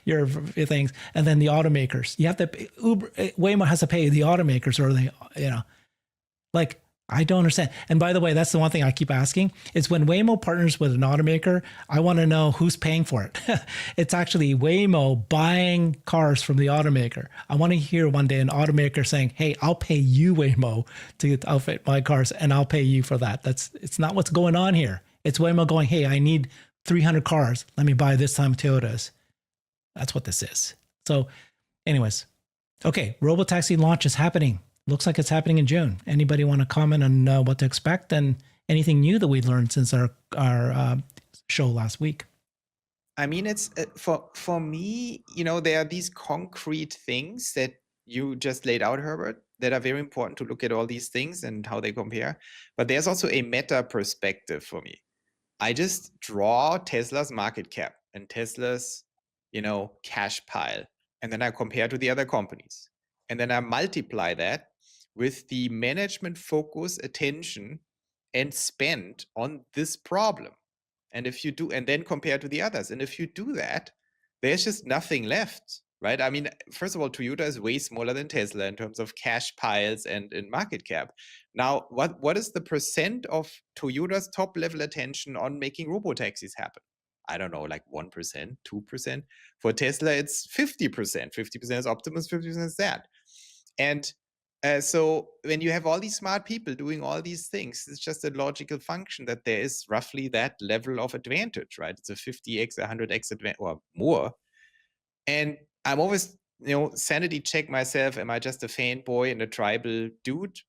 your things, and then the automakers? You have to pay, Waymo has to pay the automakers, or they, like. I don't understand. And by the way, that's the one thing I keep asking is when Waymo partners with an automaker, I want to know who's paying for it. It's actually Waymo buying cars from the automaker. I want to hear one day an automaker saying, hey, I'll pay you, Waymo, to outfit my cars, and I'll pay you for that. It's not what's going on here. It's Waymo going, hey, I need 300 cars. Let me buy this time Toyotas. That's what this is. So anyways, okay, Robotaxi launch is happening. Looks like it's happening in June. Anybody want to comment on what to expect and anything new that we learned since our show last week?
I mean, it's for me, there are these concrete things that you just laid out, Herbert, that are very important to look at all these things and how they compare. But there's also a meta perspective for me. I just draw Tesla's market cap and Tesla's, cash pile, and then I compare to the other companies. And then I multiply that with the management focus, attention, and spend on this problem. And if you do, and then compare to the others. And if you do that, there's just nothing left, right? I mean, first of all, Toyota is way smaller than Tesla in terms of cash piles and in market cap. Now, what is the percent of Toyota's top level attention on making robotaxis happen? I don't know, like 1%, 2%. For Tesla, it's 50%. 50% is Optimus, 50% is that. And so when you have all these smart people doing all these things, it's just a logical function that there is roughly that level of advantage, right? It's a 50x, 100x advantage or more. And I'm always, sanity check myself. Am I just a fanboy and a tribal dude?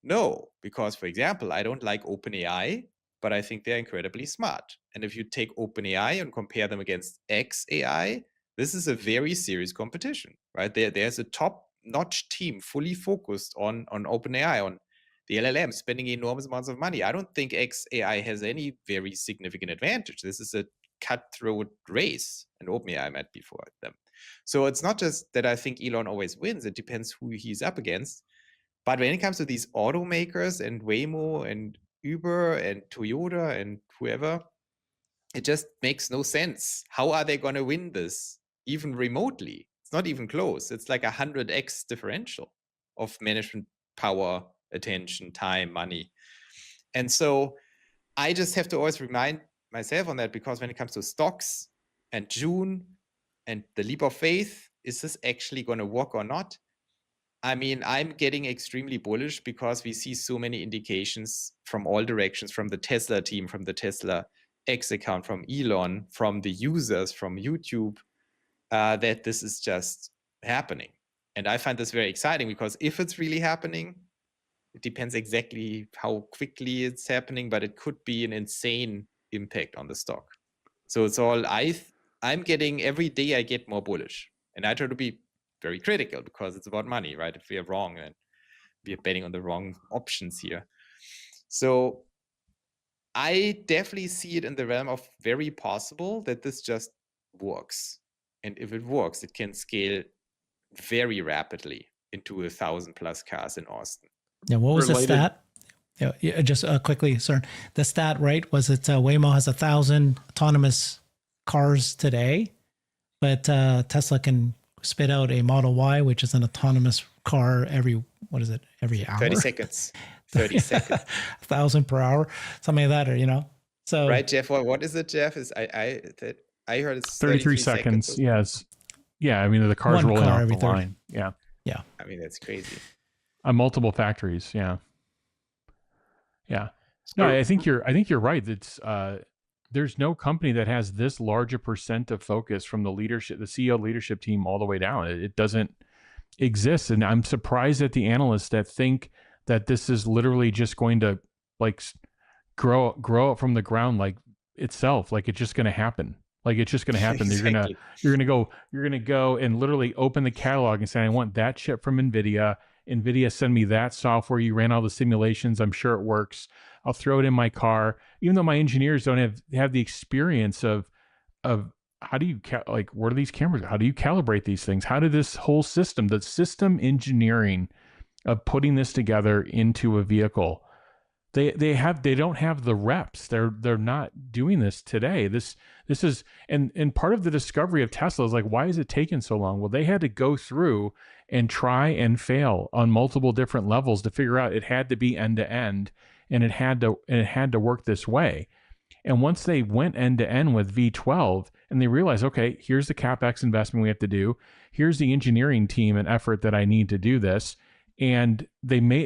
No, because for example, I don't like OpenAI, but I think they're incredibly smart. And if you take OpenAI and compare them against xAI, this is a very serious competition, right? There's a top-notch team fully focused on OpenAI, on the LLM, spending enormous amounts of money. I don't think xAI has any very significant advantage. This is a cutthroat race, and OpenAI might be for them. So it's not just that I think Elon always wins. It depends who he's up against. But when it comes to these automakers and Waymo and Uber and Toyota and whoever, it just makes no sense. How are they going to win this, even remotely? It's not even close. It's like 100x differential of management power, attention, time, money. And so I just have to always remind myself on that, because when it comes to stocks and June and the leap of faith, is this actually going to work or not? I mean, I'm getting extremely bullish because we see so many indications from all directions, from the Tesla team, from the Tesla X account, from Elon, from the users, from YouTube, that this is just happening. And I find this very exciting, because if it's really happening, it depends exactly how quickly it's happening, but it could be an insane impact on the stock. So it's all, I'm getting, every day I get more bullish. And I try to be very critical, because it's about money, right? If we are wrong, then we are betting on the wrong options here. So I definitely see it in the realm of very possible that this just works. And if it works, it can scale very rapidly into 1,000+ cars in Austin.
Yeah, what was the stat? Yeah, just quickly, sir. The stat, right, was it Waymo has 1,000 autonomous cars today, but Tesla can spit out a Model Y, which is an autonomous car every hour?
30 seconds. 30 seconds.
1,000 per hour, something like that, or. So
Right, Jeff? What is it, Jeff? I heard it's
33 seconds. Yes. Yeah. I mean, the car's
One
rolling
car
off
every
the
30.
line. Yeah.
Yeah.
I mean, that's crazy.
On multiple factories. Yeah. Yeah. No, I think you're right. It's there's no company that has this large a percent of focus from the leadership, the CEO leadership team all the way down. It doesn't exist. And I'm surprised at the analysts that think that this is literally just going to like grow up from the ground like itself. Like it's just going to happen. Like it's just going to happen.
Exactly.
You're going to go and literally open the catalog and say, I want that chip from NVIDIA. NVIDIA, send me that software. You ran all the simulations. I'm sure it works. I'll throw it in my car, even though my engineers don't have the experience of how do you what are these cameras? How do you calibrate these things? How did this whole system, the system engineering of putting this together into a vehicle, they don't have the reps. They're not doing this today. This is and part of the discovery of Tesla is like, why is it taking so long? Well, they had to go through and try and fail on multiple different levels to figure out it had to be end to end, and it had to work this way. And once they went end to end with V12 and they realized, okay, here's the CapEx investment we have to do. Here's the engineering team and effort that I need to do this. And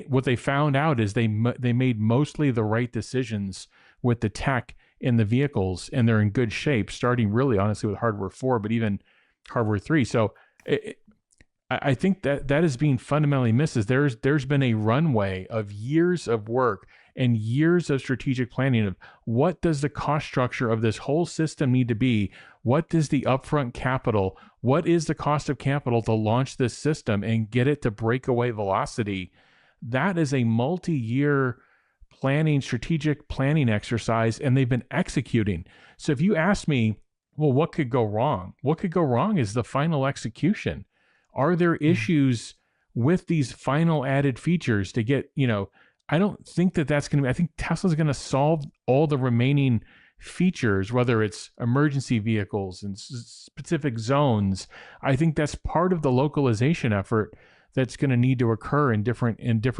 what they found out is they made mostly the right decisions with the tech in the vehicles, and they're in good shape, starting really honestly with hardware 4, but even hardware 3. So I think that is being fundamentally missed. Is there's been a runway of years of work and years of strategic planning of what does the cost structure of this whole system need to be? What does the upfront capital? What is the cost of capital to launch this system and get it to breakaway velocity? That is a multi-year strategic planning exercise, and they've been executing. So if you ask me, well, what could go wrong? What could go wrong is the final execution. Are there issues with these final added features to get, I don't think that's going to be, I think Tesla's going to solve all the remaining features, whether it's emergency vehicles and specific zones. I think that's part of the localization effort that's going to need to occur in different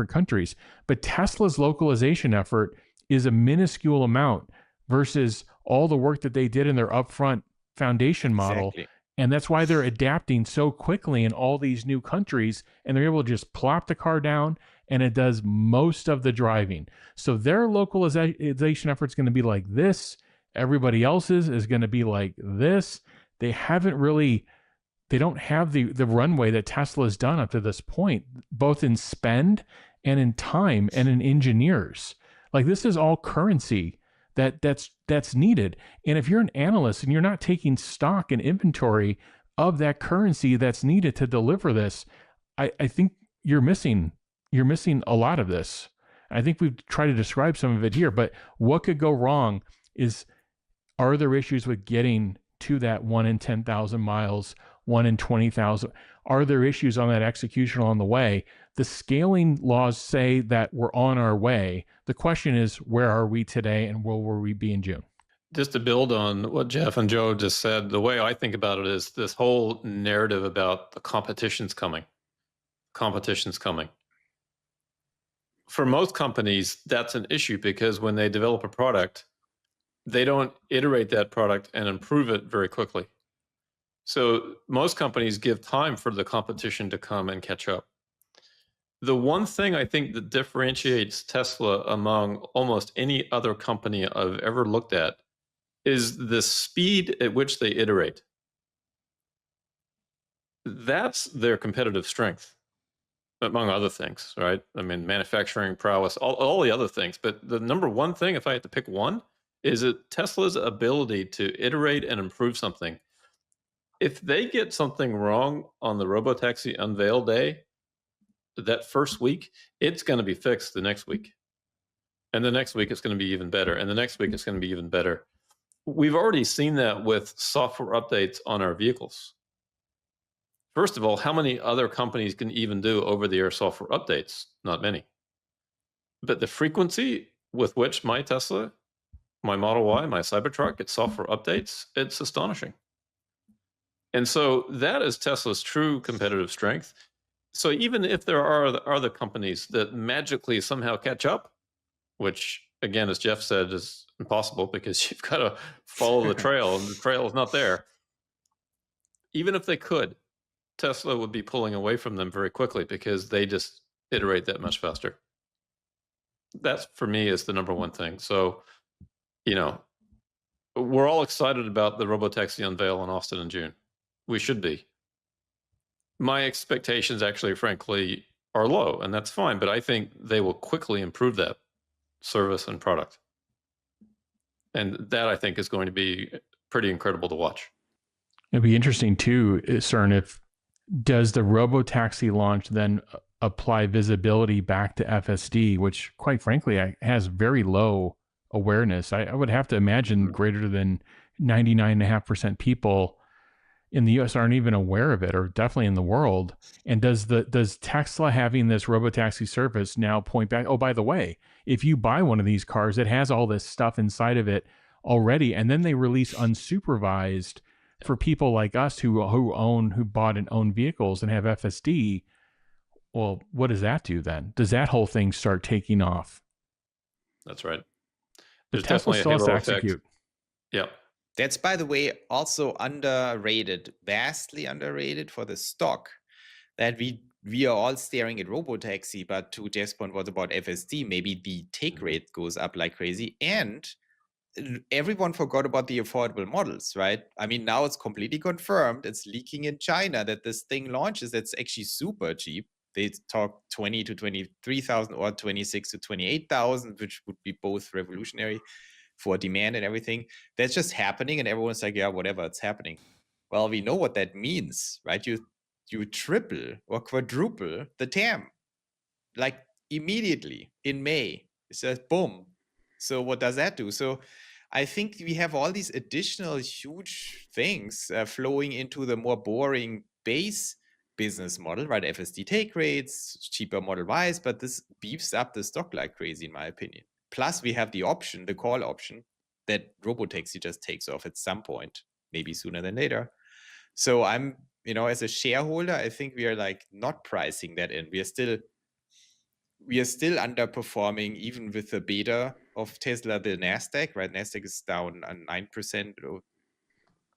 countries. But Tesla's localization effort is a minuscule amount versus all the work that they did in their upfront foundation model.
Exactly.
And that's why they're adapting so quickly in all these new countries, and they're able to just plop the car down and it does most of the driving. So their localization effort is going to be like this. Everybody else's is going to be like this. They don't have the runway that Tesla has done up to this point, both in spend and in time and in engineers. Like this is all currency that's needed. And if you're an analyst and you're not taking stock and inventory of that currency that's needed to deliver this, I think you're missing a lot of this. I think we've tried to describe some of it here, but what could go wrong are there issues with getting to that 1 in 10,000 miles, 1 in 20,000? Are there issues on that execution on the way? The scaling laws say that we're on our way. The question is, where are we today and where will we be in June?
Just to build on what Jeff and Joe just said, the way I think about it is this whole narrative about the competition's coming. Competition's coming. For most companies, that's an issue because when they develop a product, they don't iterate that product and improve it very quickly. So most companies give time for the competition to come and catch up. The one thing I think that differentiates Tesla among almost any other company I've ever looked at is the speed at which they iterate. That's their competitive strength, among other things, right? I mean, manufacturing prowess, all the other things. But the number one thing, if I had to pick one, is that Tesla's ability to iterate and improve something. If they get something wrong on the Robotaxi unveil day, that first week, it's going to be fixed the next week. And the next week, it's going to be even better. And the next week, it's going to be even better. We've already seen that with software updates on our vehicles. First of all, how many other companies can even do over-the-air software updates? Not many. But the frequency with which my Tesla, my Model Y, my Cybertruck gets software updates, it's astonishing. And so that is Tesla's true competitive strength. So even if there are other companies that magically somehow catch up, which again, as Jeff said, is impossible because you've got to follow the trail and the trail is not there. Even if they could, Tesla would be pulling away from them very quickly because they just iterate that much faster. That for me is the number one thing. So, we're all excited about the robotaxi unveil in Austin in June. We should be. My expectations actually, frankly, are low, and that's fine, but I think they will quickly improve that service and product. And that I think is going to be pretty incredible to watch.
It'd be interesting too, CERN, does the robotaxi launch then apply visibility back to FSD, which quite frankly has very low awareness. I would have to imagine greater than 99.5% people in the US aren't even aware of it, or definitely in the world. And does Tesla having this robotaxi service now point back, oh, by the way, if you buy one of these cars, it has all this stuff inside of it already, and then they release unsupervised for people like us who bought and own vehicles and have FSD. Well, what does that do then? Does that whole thing start taking off?
That's right.
But Tesla still has to execute.
Yeah.
That's, by the way, also underrated, vastly underrated for the stock, that we are all staring at robotaxi, but to Jeff's point, what about FSD? Maybe the take rate goes up like crazy, and everyone forgot about the affordable models, right? I mean, now it's completely confirmed. It's leaking in China that this thing launches. That's actually super cheap. They talk 20 to 23,000 or 26 to 28,000, which would be both revolutionary for demand and everything. That's just happening, and everyone's like, yeah, whatever, it's happening. Well, we know what that means, right? You triple or quadruple the TAM, like immediately in May. It says boom. So what does that do? So I think we have all these additional huge things flowing into the more boring base business model, right? FSD take rates, cheaper Model Ys, but this beefs up the stock like crazy, in my opinion. Plus, we have the option, the call option, that robotaxi just takes off at some point, maybe sooner than later. So I'm, as a shareholder, I think we are like not pricing that in. We are still underperforming, even with the beta of Tesla, the Nasdaq, right? Nasdaq is down 9%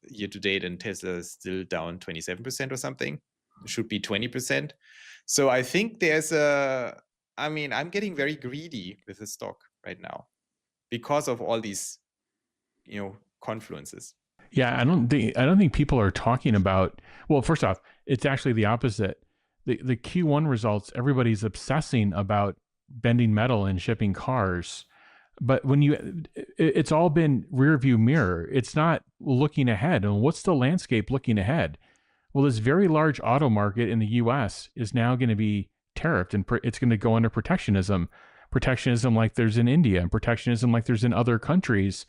year to date, and Tesla is still down 27% or something. It should be 20%. So I think I'm getting very greedy with the stock right now because of all these, confluences.
Yeah, I don't think people are talking about. Well, first off, it's actually the opposite. The Q1 results, everybody's obsessing about bending metal and shipping cars, but it's all been rear view mirror. It's not looking ahead. And what's the landscape looking ahead? Well, this very large auto market in the U.S. is now going to be tariffed, and it's going to go under protectionism like there's in India, and protectionism like there's in other countries.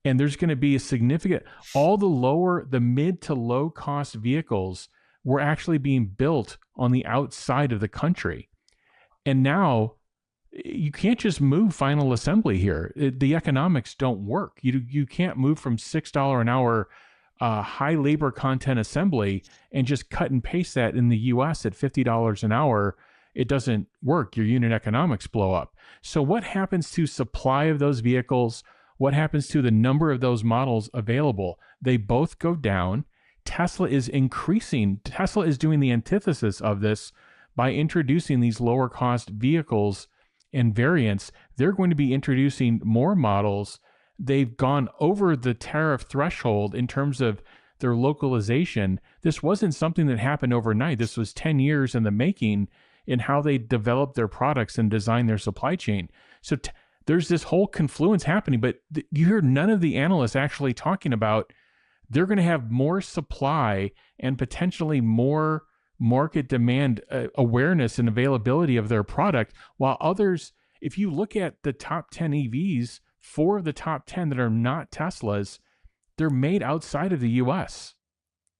And there's going to be a significant, all the mid to low cost vehicles were actually being built on the outside of the country. And now you can't just move final assembly here. The economics don't work. You can't move from $6 an hour high labor content assembly and just cut and paste that in the US at $50 an hour. It doesn't work. Your unit economics blow up. So what happens to supply of those vehicles? What happens to the number of those models available? They both go down. Tesla is increasing. Tesla is doing the antithesis of this by introducing these lower cost vehicles and variants. They're going to be introducing more models. They've gone over the tariff threshold in terms of their localization. This wasn't something that happened overnight. This was 10 years in the making in how they developed their products and designed their supply chain. So there's this whole confluence happening, but you hear none of the analysts actually talking about they're going to have more supply and potentially more market demand awareness and availability of their product, while others, if you look at the top 10 EVs, 4 of the top 10 that are not Teslas, they're made outside of the US.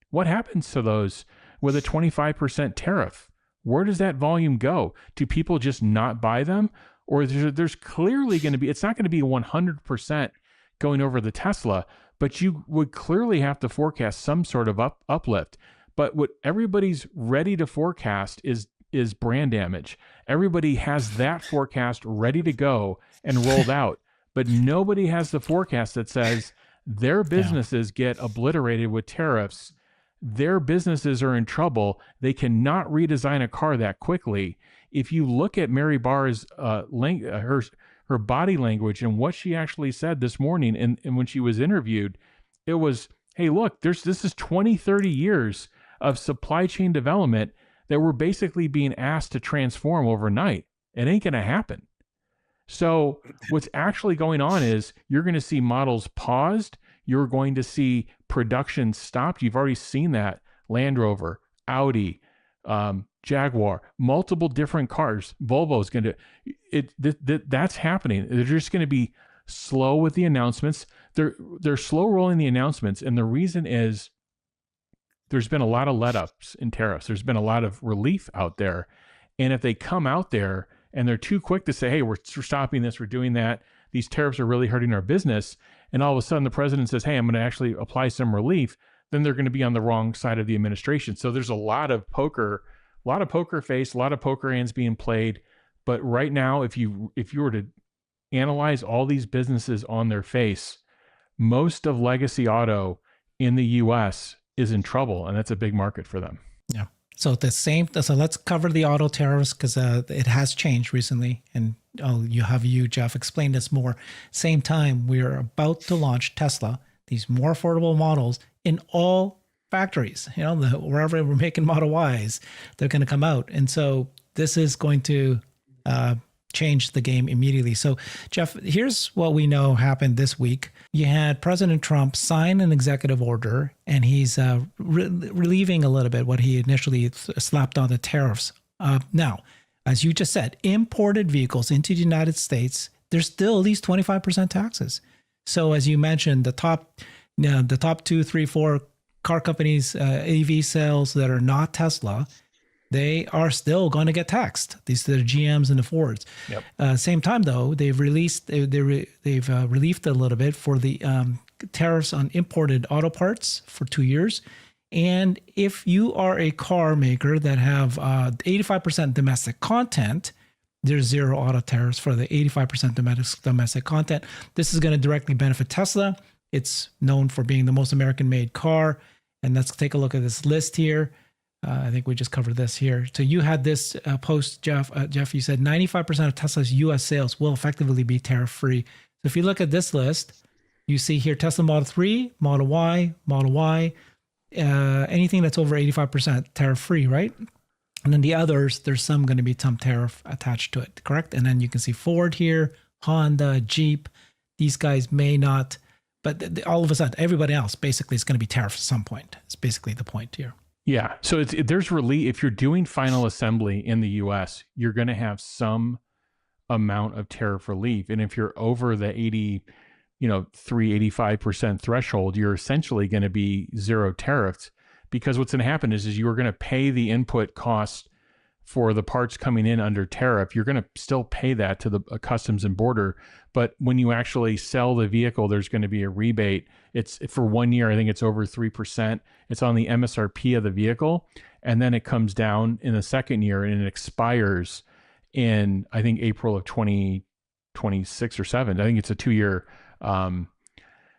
What happens to those with a 25% tariff? Where does that volume go? Do people just not buy them? or there's clearly going to be, it's not going to be 100% going over the Tesla, but you would clearly have to forecast some sort of uplift. But what everybody's ready to forecast is brand damage. Everybody has that forecast ready to go and rolled out, but nobody has the forecast that says their businesses get obliterated with tariffs. Their businesses are in trouble. They cannot redesign a car that quickly. If you look at Mary Barr's her body language and what she actually said this morning and when she was interviewed, it was, hey, look, this is 20, 30 years of supply chain development that we're basically being asked to transform overnight. It ain't going to happen. So what's actually going on is you're going to see models paused. You're going to see production stopped. You've already seen that. Land Rover, Audi, Jaguar, multiple different cars. Volvo is going to, that's happening. They're just going to be slow with the announcements. They're slow rolling the announcements. And the reason is there's been a lot of let-ups in tariffs. There's been a lot of relief out there. And if they come out there and they're too quick to say, hey, we're stopping this, we're doing that, these tariffs are really hurting our business, and all of a sudden the president says, hey, I'm going to actually apply some relief, then they're going to be on the wrong side of the administration. So there's a lot of poker face, a lot of poker hands being played. But right now, if you were to analyze all these businesses on their face, most of legacy auto in the US is in trouble, and that's a big market for them.
Yeah. So so let's cover the auto tariffs because it has changed recently, and you, Jeff, explain this more. Same time, we're about to launch Tesla, these more affordable models in all factories. You know, wherever we're making Model Ys, they're going to come out, and so this is going to change the game immediately. So, Jeff, here's what we know happened this week. You had President Trump sign an executive order, and he's relieving a little bit what he initially slapped on the tariffs. Now, as you just said, imported vehicles into the United States, there's still at least 25% taxes. So, as you mentioned, the top 2, 3, 4 car companies, EV sales that are not Tesla, they are still going to get taxed. These are the GMs and the Fords. Yep. Same time, though, they've relieved a little bit for the tariffs on imported auto parts for 2 years. And if you are a car maker that have 85% domestic content, there's zero auto tariffs for the 85% domestic content. This is going to directly benefit Tesla. It's known for being the most American-made car. And let's take a look at this list here. I think we just covered this here. So you had this post, Jeff. Jeff, you said 95% of Tesla's U.S. sales will effectively be tariff-free. So if you look at this list, you see here Tesla Model 3, Model Y, anything that's over 85% tariff-free, right? And then the others, there's some going to be some tariff attached to it, correct? And then you can see Ford here, Honda, Jeep. These guys may not, but all of a sudden, everybody else basically is going to be tariffed at some point. It's basically the point here.
Yeah. So there's relief. If you're doing final assembly in the US, you're going to have some amount of tariff relief. And if you're over the 85% threshold, you're essentially going to be zero tariffs, because what's going to happen is you're going to pay the input cost for the parts coming in under tariff. You're going to still pay that to the Customs and Border. But when you actually sell the vehicle, there's going to be a rebate. It's for 1 year. I think it's over 3%. It's on the MSRP of the vehicle. And then it comes down in the second year and it expires in, I think, April of 2026 or 7. I think it's a 2-year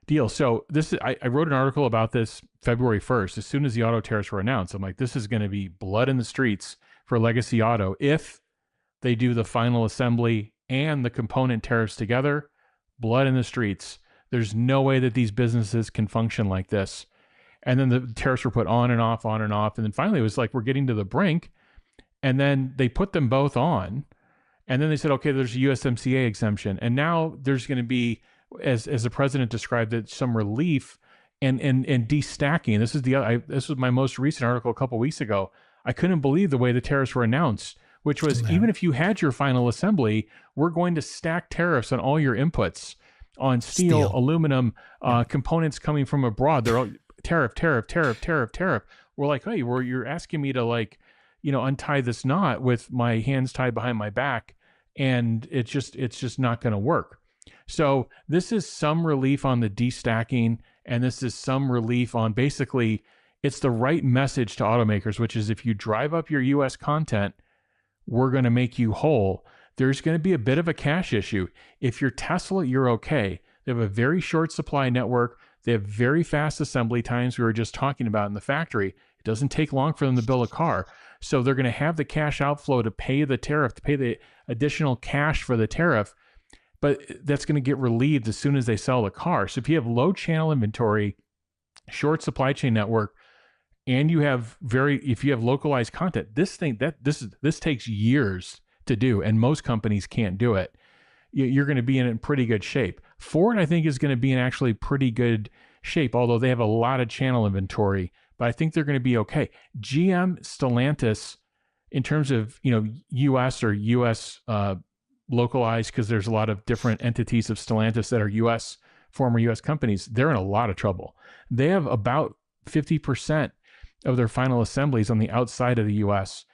deal. So I wrote an article about this February 1st. As soon as the auto tariffs were announced, I'm like, this is going to be blood in the streets for legacy auto if they do the final assembly and the component tariffs together. Blood in the streets. There's no way that these businesses can function like this. And then the tariffs were put on and off. And then finally it was like, we're getting to the brink. And then they put them both on. And then they said, okay, there's a USMCA exemption. And now there's going to be, as the president described it, some relief and destacking. This was my most recent article a couple of weeks ago. I couldn't believe the way the tariffs were announced, which was, even if you had your final assembly, we're going to stack tariffs on all your inputs, on steel. Aluminum, components coming from abroad. They're all tariff. We're like, hey, you're asking me to untie this knot with my hands tied behind my back and it's just not going to work. So this is some relief on the destacking, and this is some relief on basically it's the right message to automakers, which is if you drive up your US content, we're going to make you whole. There's going to be a bit of a cash issue. If you're Tesla, you're okay. They have a very short supply network. They have very fast assembly times we were just talking about in the factory. It doesn't take long for them to build a car. So they're going to have the cash outflow to pay the tariff, to pay the additional cash for the tariff, but that's going to get relieved as soon as they sell the car. So if you have low channel inventory, short supply chain network, and if you have localized content, this takes years to do, and most companies can't do it. You're going to be in pretty good shape. Ford, I think, is going to be in actually pretty good shape, although they have a lot of channel inventory, but I think they're going to be okay. GM, Stellantis, in terms of, US or US localized, because there's a lot of different entities of Stellantis that are former US companies, they're in a lot of trouble. They have about 50% of their final assemblies on the outside of the US.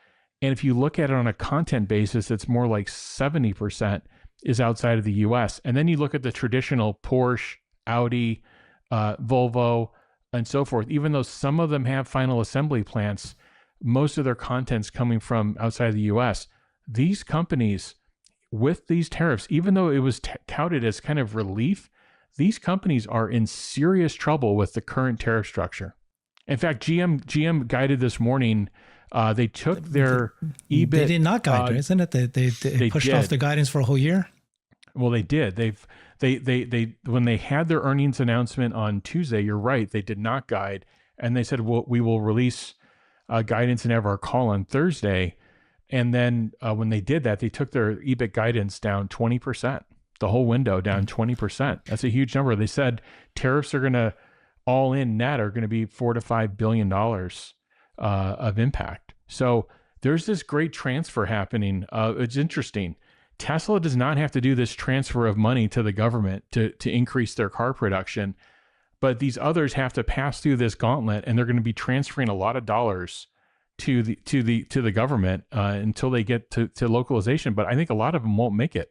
And if you look at it on a content basis, it's more like 70% is outside of the US. And then you look at the traditional Porsche, Audi, Volvo, and so forth. Even though some of them have final assembly plants, most of their content's coming from outside of the US. These companies, with these tariffs, even though it was touted as kind of relief, these companies are in serious trouble with the current tariff structure. In fact, GM guided this morning. They took their EBIT.
They did not guide, isn't it? They pushed off the guidance for a whole year.
Well, they did. They when they had their earnings announcement on Tuesday, you're right, they did not guide, and they said, well, we will release guidance and have our call on Thursday. And then when they did that, they took their EBIT guidance down 20%, the whole window down 20%. That's a huge number. They said tariffs are going to all in net are going to be $4 to $5 billion of impact. So there's this great transfer happening. It's interesting. Tesla does not have to do this transfer of money to the government to increase their car production, but these others have to pass through this gauntlet, and they're going to be transferring a lot of dollars to the government until they get to localization. But I think a lot of them won't make it.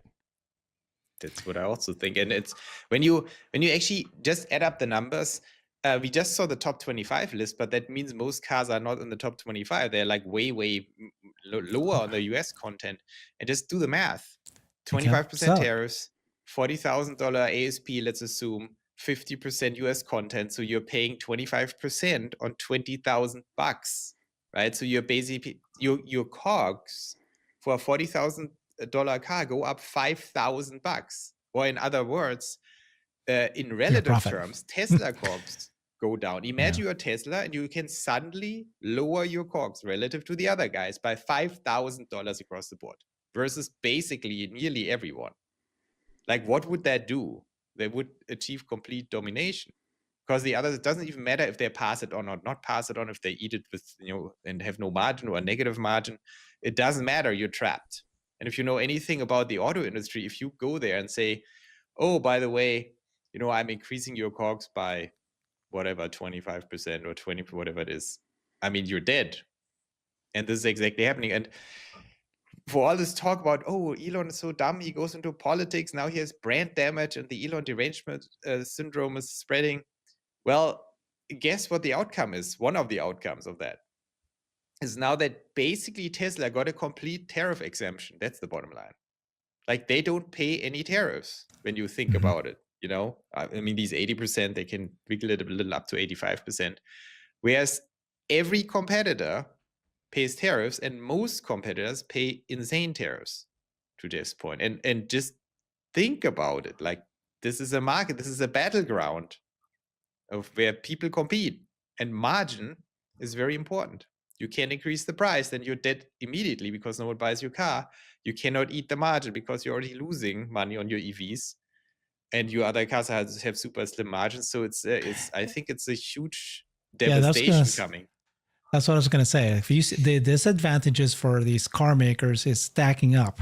That's what I also think. And it's when you actually just add up the numbers, we just saw the top 25 list, but that means most cars are not in the top 25. They're like way lower on the US content. And just do the math. 25% tariffs, $40,000 ASP, let's assume, 50% US content. So you're paying 25% on $20,000, right? So you're basically, your COGS for a $40,000 car go up $5,000. Or in other words, in relative terms, Tesla COGS go down. Imagine you're Tesla and you can suddenly lower your COGS relative to the other guys by $5,000 across the board versus basically nearly everyone. Like, what would that do? They would achieve complete domination, because the others, it doesn't even matter if they pass it on or not pass it on, if they eat it with, and have no margin or a negative margin. It doesn't matter. You're trapped. And if you know anything about the auto industry, if you go there and say, oh, by the way, I'm increasing your COGS by whatever, 25% or 20, whatever it is, I mean, you're dead. And this is exactly happening. And for all this talk about, oh, Elon is so dumb, he goes into politics, now he has brand damage and the Elon derangement syndrome is spreading. Well, guess what the outcome is? One of the outcomes of that is now that basically Tesla got a complete tariff exemption. That's the bottom line. Like, they don't pay any tariffs when you think about it. I mean, these 80%, they can wiggle it a little up to 85%. Whereas every competitor pays tariffs, and most competitors pay insane tariffs, to this point. And just think about it. Like, this is a market, this is a battleground of where people compete, and margin is very important. You can't increase the price, then you're dead immediately because no one buys your car. You cannot eat the margin because you're already losing money on your EVs, and your other cars have super slim margins. So I think it's a huge devastation coming.
That's what I was going to say. If you see, the disadvantages for these car makers is stacking up,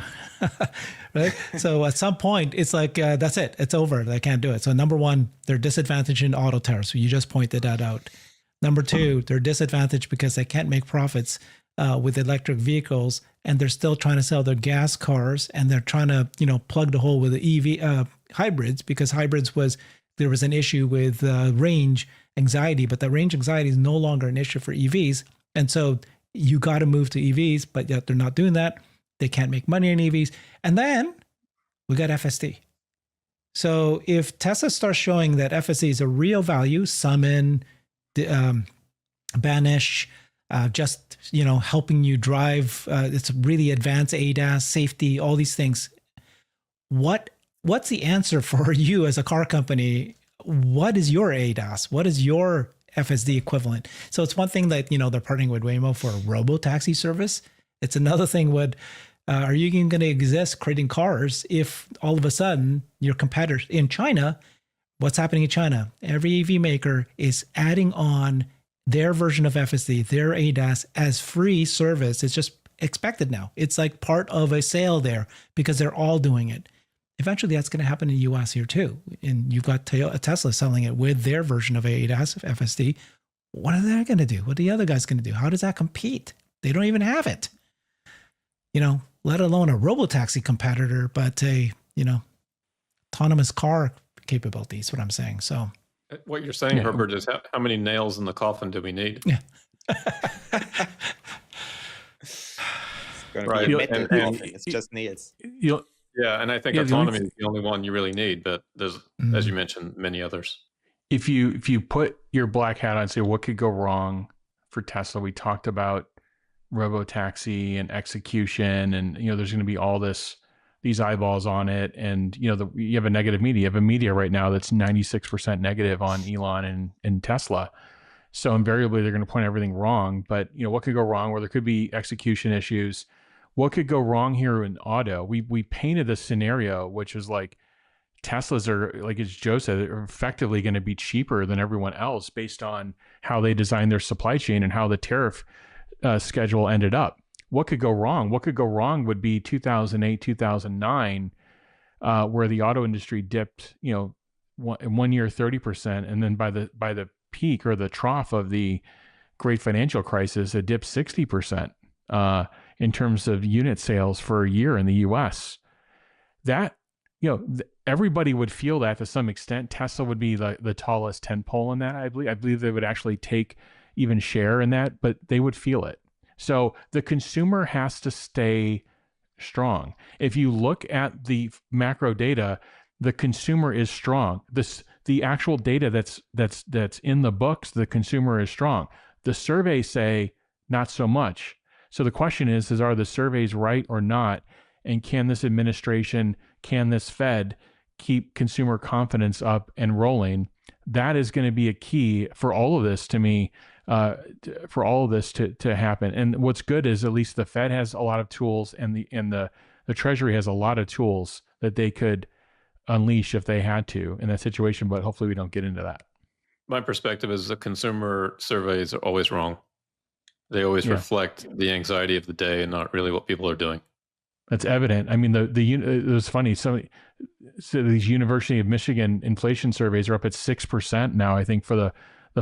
right? So at some point, it's like, that's it. It's over. They can't do it. So number one, they're disadvantaged in auto tariffs. You just pointed that out. Number two, they're disadvantaged because they can't make profits with electric vehicles, and they're still trying to sell their gas cars, and they're trying to, plug the hole with the EV hybrids, because there was an issue with range anxiety, but that range anxiety is no longer an issue for EVs. And so you got to move to EVs, but yet they're not doing that. They can't make money in EVs. And then we got FSD. So if Tesla starts showing that FSD is a real value, Summon, Banish, just, helping you drive, it's really advanced ADAS, safety, all these things. What's the answer for you as a car company? What is your ADAS? What is your FSD equivalent? So it's one thing that, they're partnering with Waymo for a robo-taxi service. It's another thing are you even going to exist creating cars if all of a sudden your competitors in China, what's happening in China? Every EV maker is adding on their version of FSD, their ADAS as free service. It's just expected now. It's like part of a sale there because they're all doing it. Eventually, that's going to happen in the US here too. And you've got Tesla selling it with their version of ADAS, FSD. What are they going to do? What are the other guys going to do? How does that compete? They don't even have it. Let alone a robotaxi competitor, but a, autonomous car capability is what I'm saying. So
what you're saying, Herbert, is how many nails in the coffin do we need?
Yeah.
It's going to
Right.
be a metal
And
coffin. It's just nails.
Yeah, and I think autonomy is the only one you really need, but there's, as you mentioned, many others.
If you put your black hat on and say what could go wrong for Tesla, we talked about robotaxi and execution, and there's going to be all these eyeballs on it, and you have a negative media. You have a media right now that's 96% negative on Elon and Tesla. So invariably they're going to point everything wrong. But what could go wrong? Where there could be execution issues. What could go wrong here in auto? We painted the scenario, which is like Teslas are, like as Joe said, are effectively going to be cheaper than everyone else based on how they designed their supply chain and how the tariff schedule ended up. What could go wrong? What could go wrong would be 2008, 2009, where the auto industry dipped, one year 30%, and then by the peak or the trough of the great financial crisis, it dipped 60% in terms of unit sales for a year in the U.S. That everybody would feel that to some extent. Tesla would be the tallest tentpole in that. I believe they would actually take even share in that, but they would feel it. So the consumer has to stay strong. If you look at the macro data, the consumer is strong. The actual data that's in the books, the consumer is strong. The surveys say not so much. So the question is are the surveys right or not? And can this administration, can this Fed keep consumer confidence up and rolling? That is going to be a key for all of this to me. For all of this to happen. And what's good is at least the Fed has a lot of tools, and the Treasury has a lot of tools that they could unleash if they had to in that situation. But hopefully we don't get into that.
My perspective is the consumer surveys are always wrong. They always reflect the anxiety of the day and not really what people are doing.
That's evident. I mean, it was funny. So these University of Michigan inflation surveys are up at 6% now, I think, for the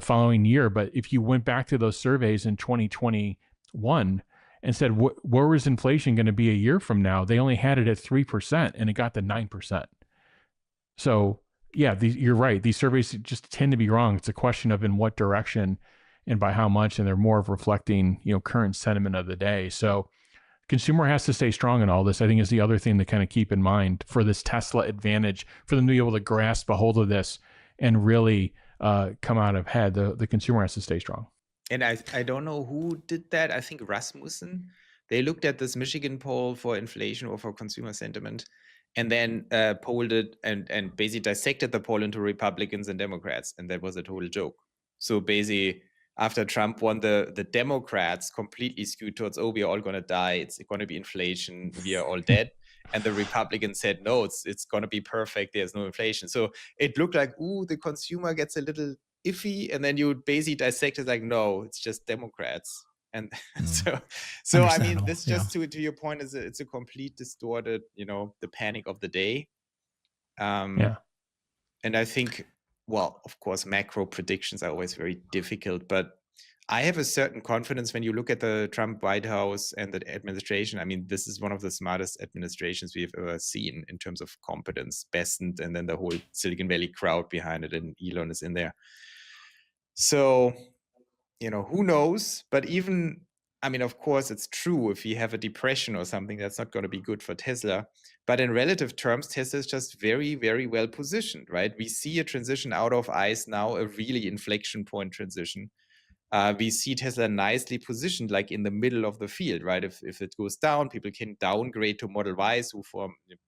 following year. But if you went back to those surveys in 2021 and said, where was inflation going to be a year from now? They only had it at 3% and it got to 9%. So yeah, you're right. These surveys just tend to be wrong. It's a question of in what direction and by how much, and they're more of reflecting, current sentiment of the day. So consumer has to stay strong in all this, I think, is the other thing to kind of keep in mind for this Tesla advantage, for them to be able to grasp a hold of this and really come out ahead. The consumer has to stay strong.
And I don't know who did that. I think Rasmussen. They looked at this Michigan poll for inflation or for consumer sentiment, and then polled it and basically dissected the poll into Republicans and Democrats, and that was a total joke. So basically, after Trump won, the Democrats completely skewed towards, we're all going to die. It's going to be inflation. We are all dead. And the Republicans said, no, it's going to be perfect. There's no inflation. So it looked like, the consumer gets a little iffy. And then you basically dissect it like, no, it's just Democrats. And so I mean, this just to your point is it's a complete distorted, the panic of the day. And I think, well, of course, macro predictions are always very difficult, but I have a certain confidence when you look at the Trump White House and the administration. I mean, this is one of the smartest administrations we've ever seen in terms of competence, Besant, and then the whole Silicon Valley crowd behind it, and Elon is in there. So, who knows? But even, I mean, of course, it's true if you have a depression or something, that's not going to be good for Tesla. But in relative terms, Tesla is just very, very well positioned, right? We see a transition out of ICE now, a really inflection point transition. We see Tesla nicely positioned, like in the middle of the field, right? If it goes down, people can downgrade to Model Ys, who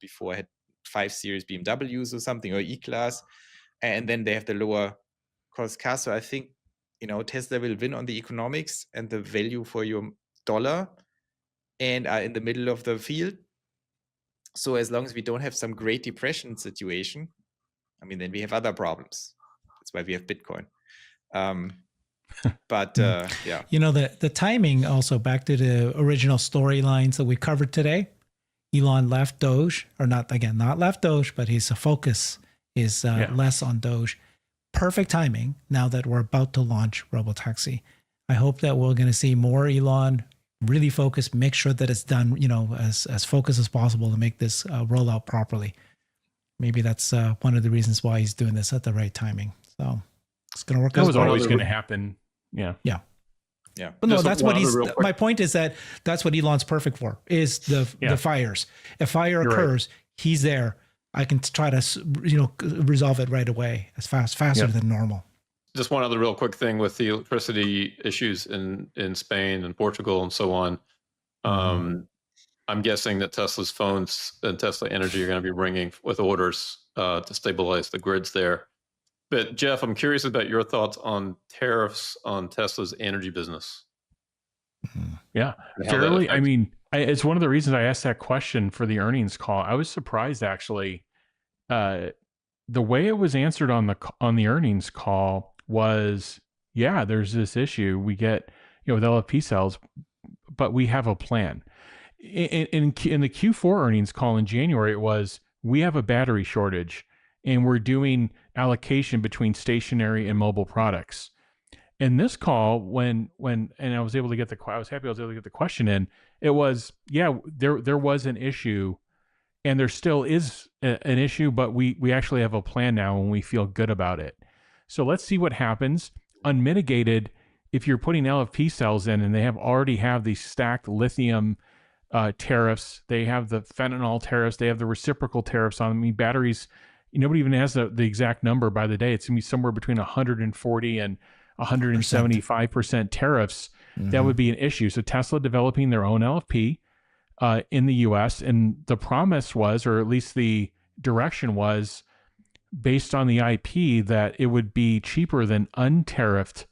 before had 5 Series BMWs or something, or E-Class, and then they have the lower cost car. So I think, Tesla will win on the economics and the value for your dollar, and are in the middle of the field. So as long as we don't have some great depression situation, I mean, then we have other problems. That's why we have Bitcoin. But yeah,
the timing also, back to the original storylines that we covered today. Elon left Doge, or not left Doge, but his focus is less on Doge. Perfect timing now that we're about to launch Robotaxi. I hope that we're going to see more Elon really focus, make sure that it's done, as focused as possible to make this roll out properly. Maybe that's one of the reasons why he's doing this at the right timing. So it's going to work out.
That was always going to happen. Yeah.
But no, that's what my point is that that's what Elon's perfect for, is the fires. If fire occurs, he's there. I can try to, resolve it right away, faster than normal.
Just one other real quick thing with the electricity issues in Spain and Portugal and so on. I'm guessing that Tesla's phones and Tesla Energy are going to be ringing with orders to stabilize the grids there. But Jeff, I'm curious about your thoughts on tariffs on Tesla's energy business.
Yeah, fairly. I mean, it's one of the reasons I asked that question for the earnings call. I was surprised, actually. The way it was answered on the earnings call was, yeah, there's this issue we get, with LFP cells, but we have a plan. In the Q4 earnings call in January, it was, we have a battery shortage, and we're doing allocation between stationary and mobile products. In this call, when I was able to get I was happy I was able to get the question in. It was, yeah, there was an issue, and there still is an issue, but we actually have a plan now, and we feel good about it. So let's see what happens. Unmitigated, if you're putting LFP cells in, and they already have these stacked lithium tariffs, they have the fentanyl tariffs, they have the reciprocal tariffs on them. I mean, batteries, nobody even has the exact number by the day. It's going to be somewhere between 140 and 175% tariffs. That would be an issue. So Tesla developing their own LFP in the US, and the promise was, or at least the direction was, based on the IP, that it would be cheaper than untariffed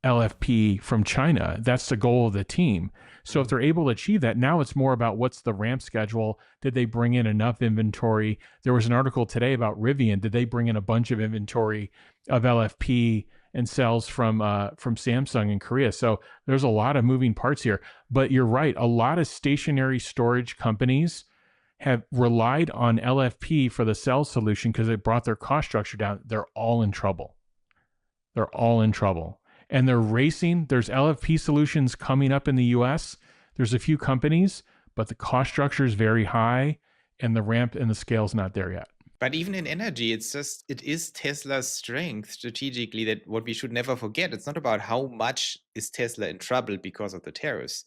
LFP from China. That's the goal of the team. So if they're able to achieve that, now it's more about what's the ramp schedule. Did they bring in enough inventory? There was an article today about Rivian. Did they bring in a bunch of inventory of LFP and cells from Samsung in Korea? So there's a lot of moving parts here. But you're right. A lot of stationary storage companies have relied on LFP for the cell solution because it brought their cost structure down. They're all in trouble. And they're racing. There's LFP solutions coming up in the US. There's a few companies, but the cost structure is very high, and the ramp and the scale's not there yet.
But even in energy, it is Tesla's strength strategically, that what we should never forget, it's not about how much is Tesla in trouble because of the tariffs,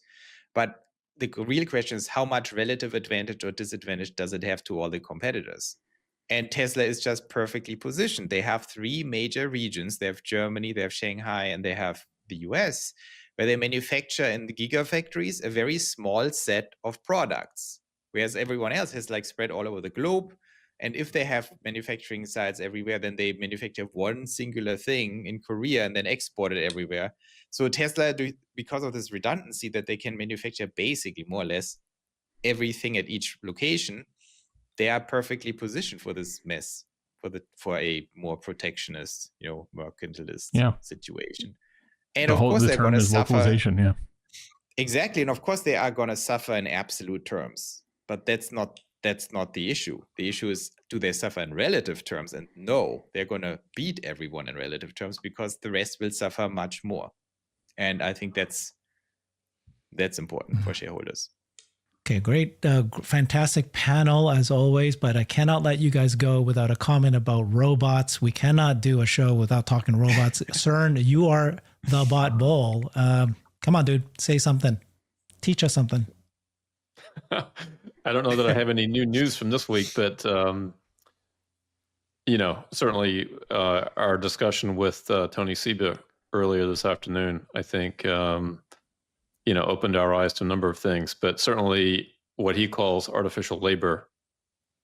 but the real question is how much relative advantage or disadvantage does it have to all the competitors? And Tesla is just perfectly positioned. They have 3 major regions. They have Germany, they have Shanghai, and they have the US, where they manufacture in the gigafactories a very small set of products, whereas everyone else has spread all over the globe. And if they have manufacturing sites everywhere, then they manufacture one singular thing in Korea and then export it everywhere. So Tesla, because of this redundancy that they can manufacture basically more or less everything at each location, they are perfectly positioned for this mess, for a more protectionist, mercantilist situation. And of course, they're going to suffer.
Localization,
Exactly, and of course, they are going to suffer in absolute terms. But that's not the issue. The issue is, do they suffer in relative terms? And no, they're going to beat everyone in relative terms, because the rest will suffer much more. And I think that's important for shareholders.
Okay, great. Fantastic panel as always, but I cannot let you guys go without a comment about robots. We cannot do a show without talking robots. CERN, you are the bot bull. Come on, dude, say something. Teach us something.
I don't know that I have any new news from this week, but certainly our discussion with Tony Seba earlier this afternoon, I think, opened our eyes to a number of things. But certainly, what he calls artificial labor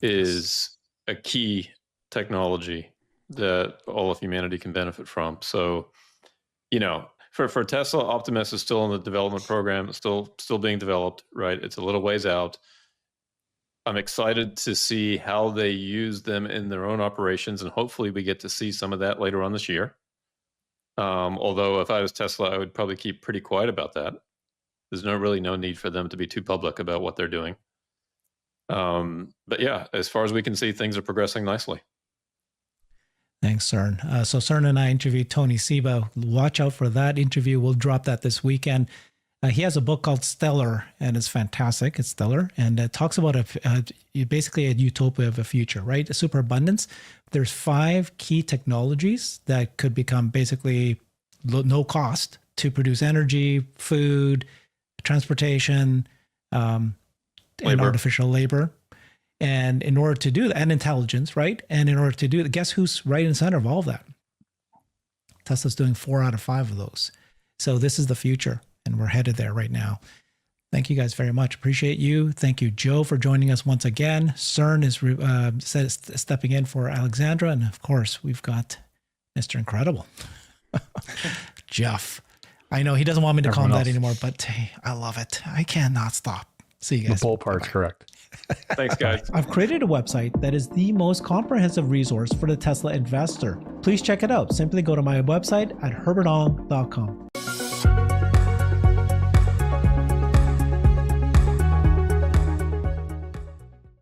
is a key technology that all of humanity can benefit from. So, for Tesla, Optimus is still in the development program, still being developed, right? It's a little ways out. I'm excited to see how they use them in their own operations, and hopefully we get to see some of that later on this year. Although if I was Tesla, I would probably keep pretty quiet about that. There's no need for them to be too public about what they're doing. But yeah, as far as we can see, things are progressing nicely.
Thanks, CERN. So CERN and I interviewed Tony Seba. Watch out for that interview. We'll drop that this weekend. He has a book called Stellar, and it's fantastic. It's stellar, and it talks about basically a utopia of a future, right? A superabundance. There's 5 key technologies that could become basically no cost to produce energy, food, transportation, and artificial labor. And in order to do that, and intelligence, right? And in order to do that, guess who's right in the center of all of that? Tesla's doing 4 out of 5 of those. So this is the future, and we're headed there right now. Thank you guys very much. Appreciate you. Thank you, Joe, for joining us once again. CERN is stepping in for Alexandra. And of course, we've got Mr. Incredible, Jeff. I know he doesn't want me to call him that anymore, but hey, I love it. I cannot stop. See you guys.
The bull part's correct.
Thanks, guys.
I've created a website that is the most comprehensive resource for the Tesla investor. Please check it out. Simply go to my website at herbertong.com.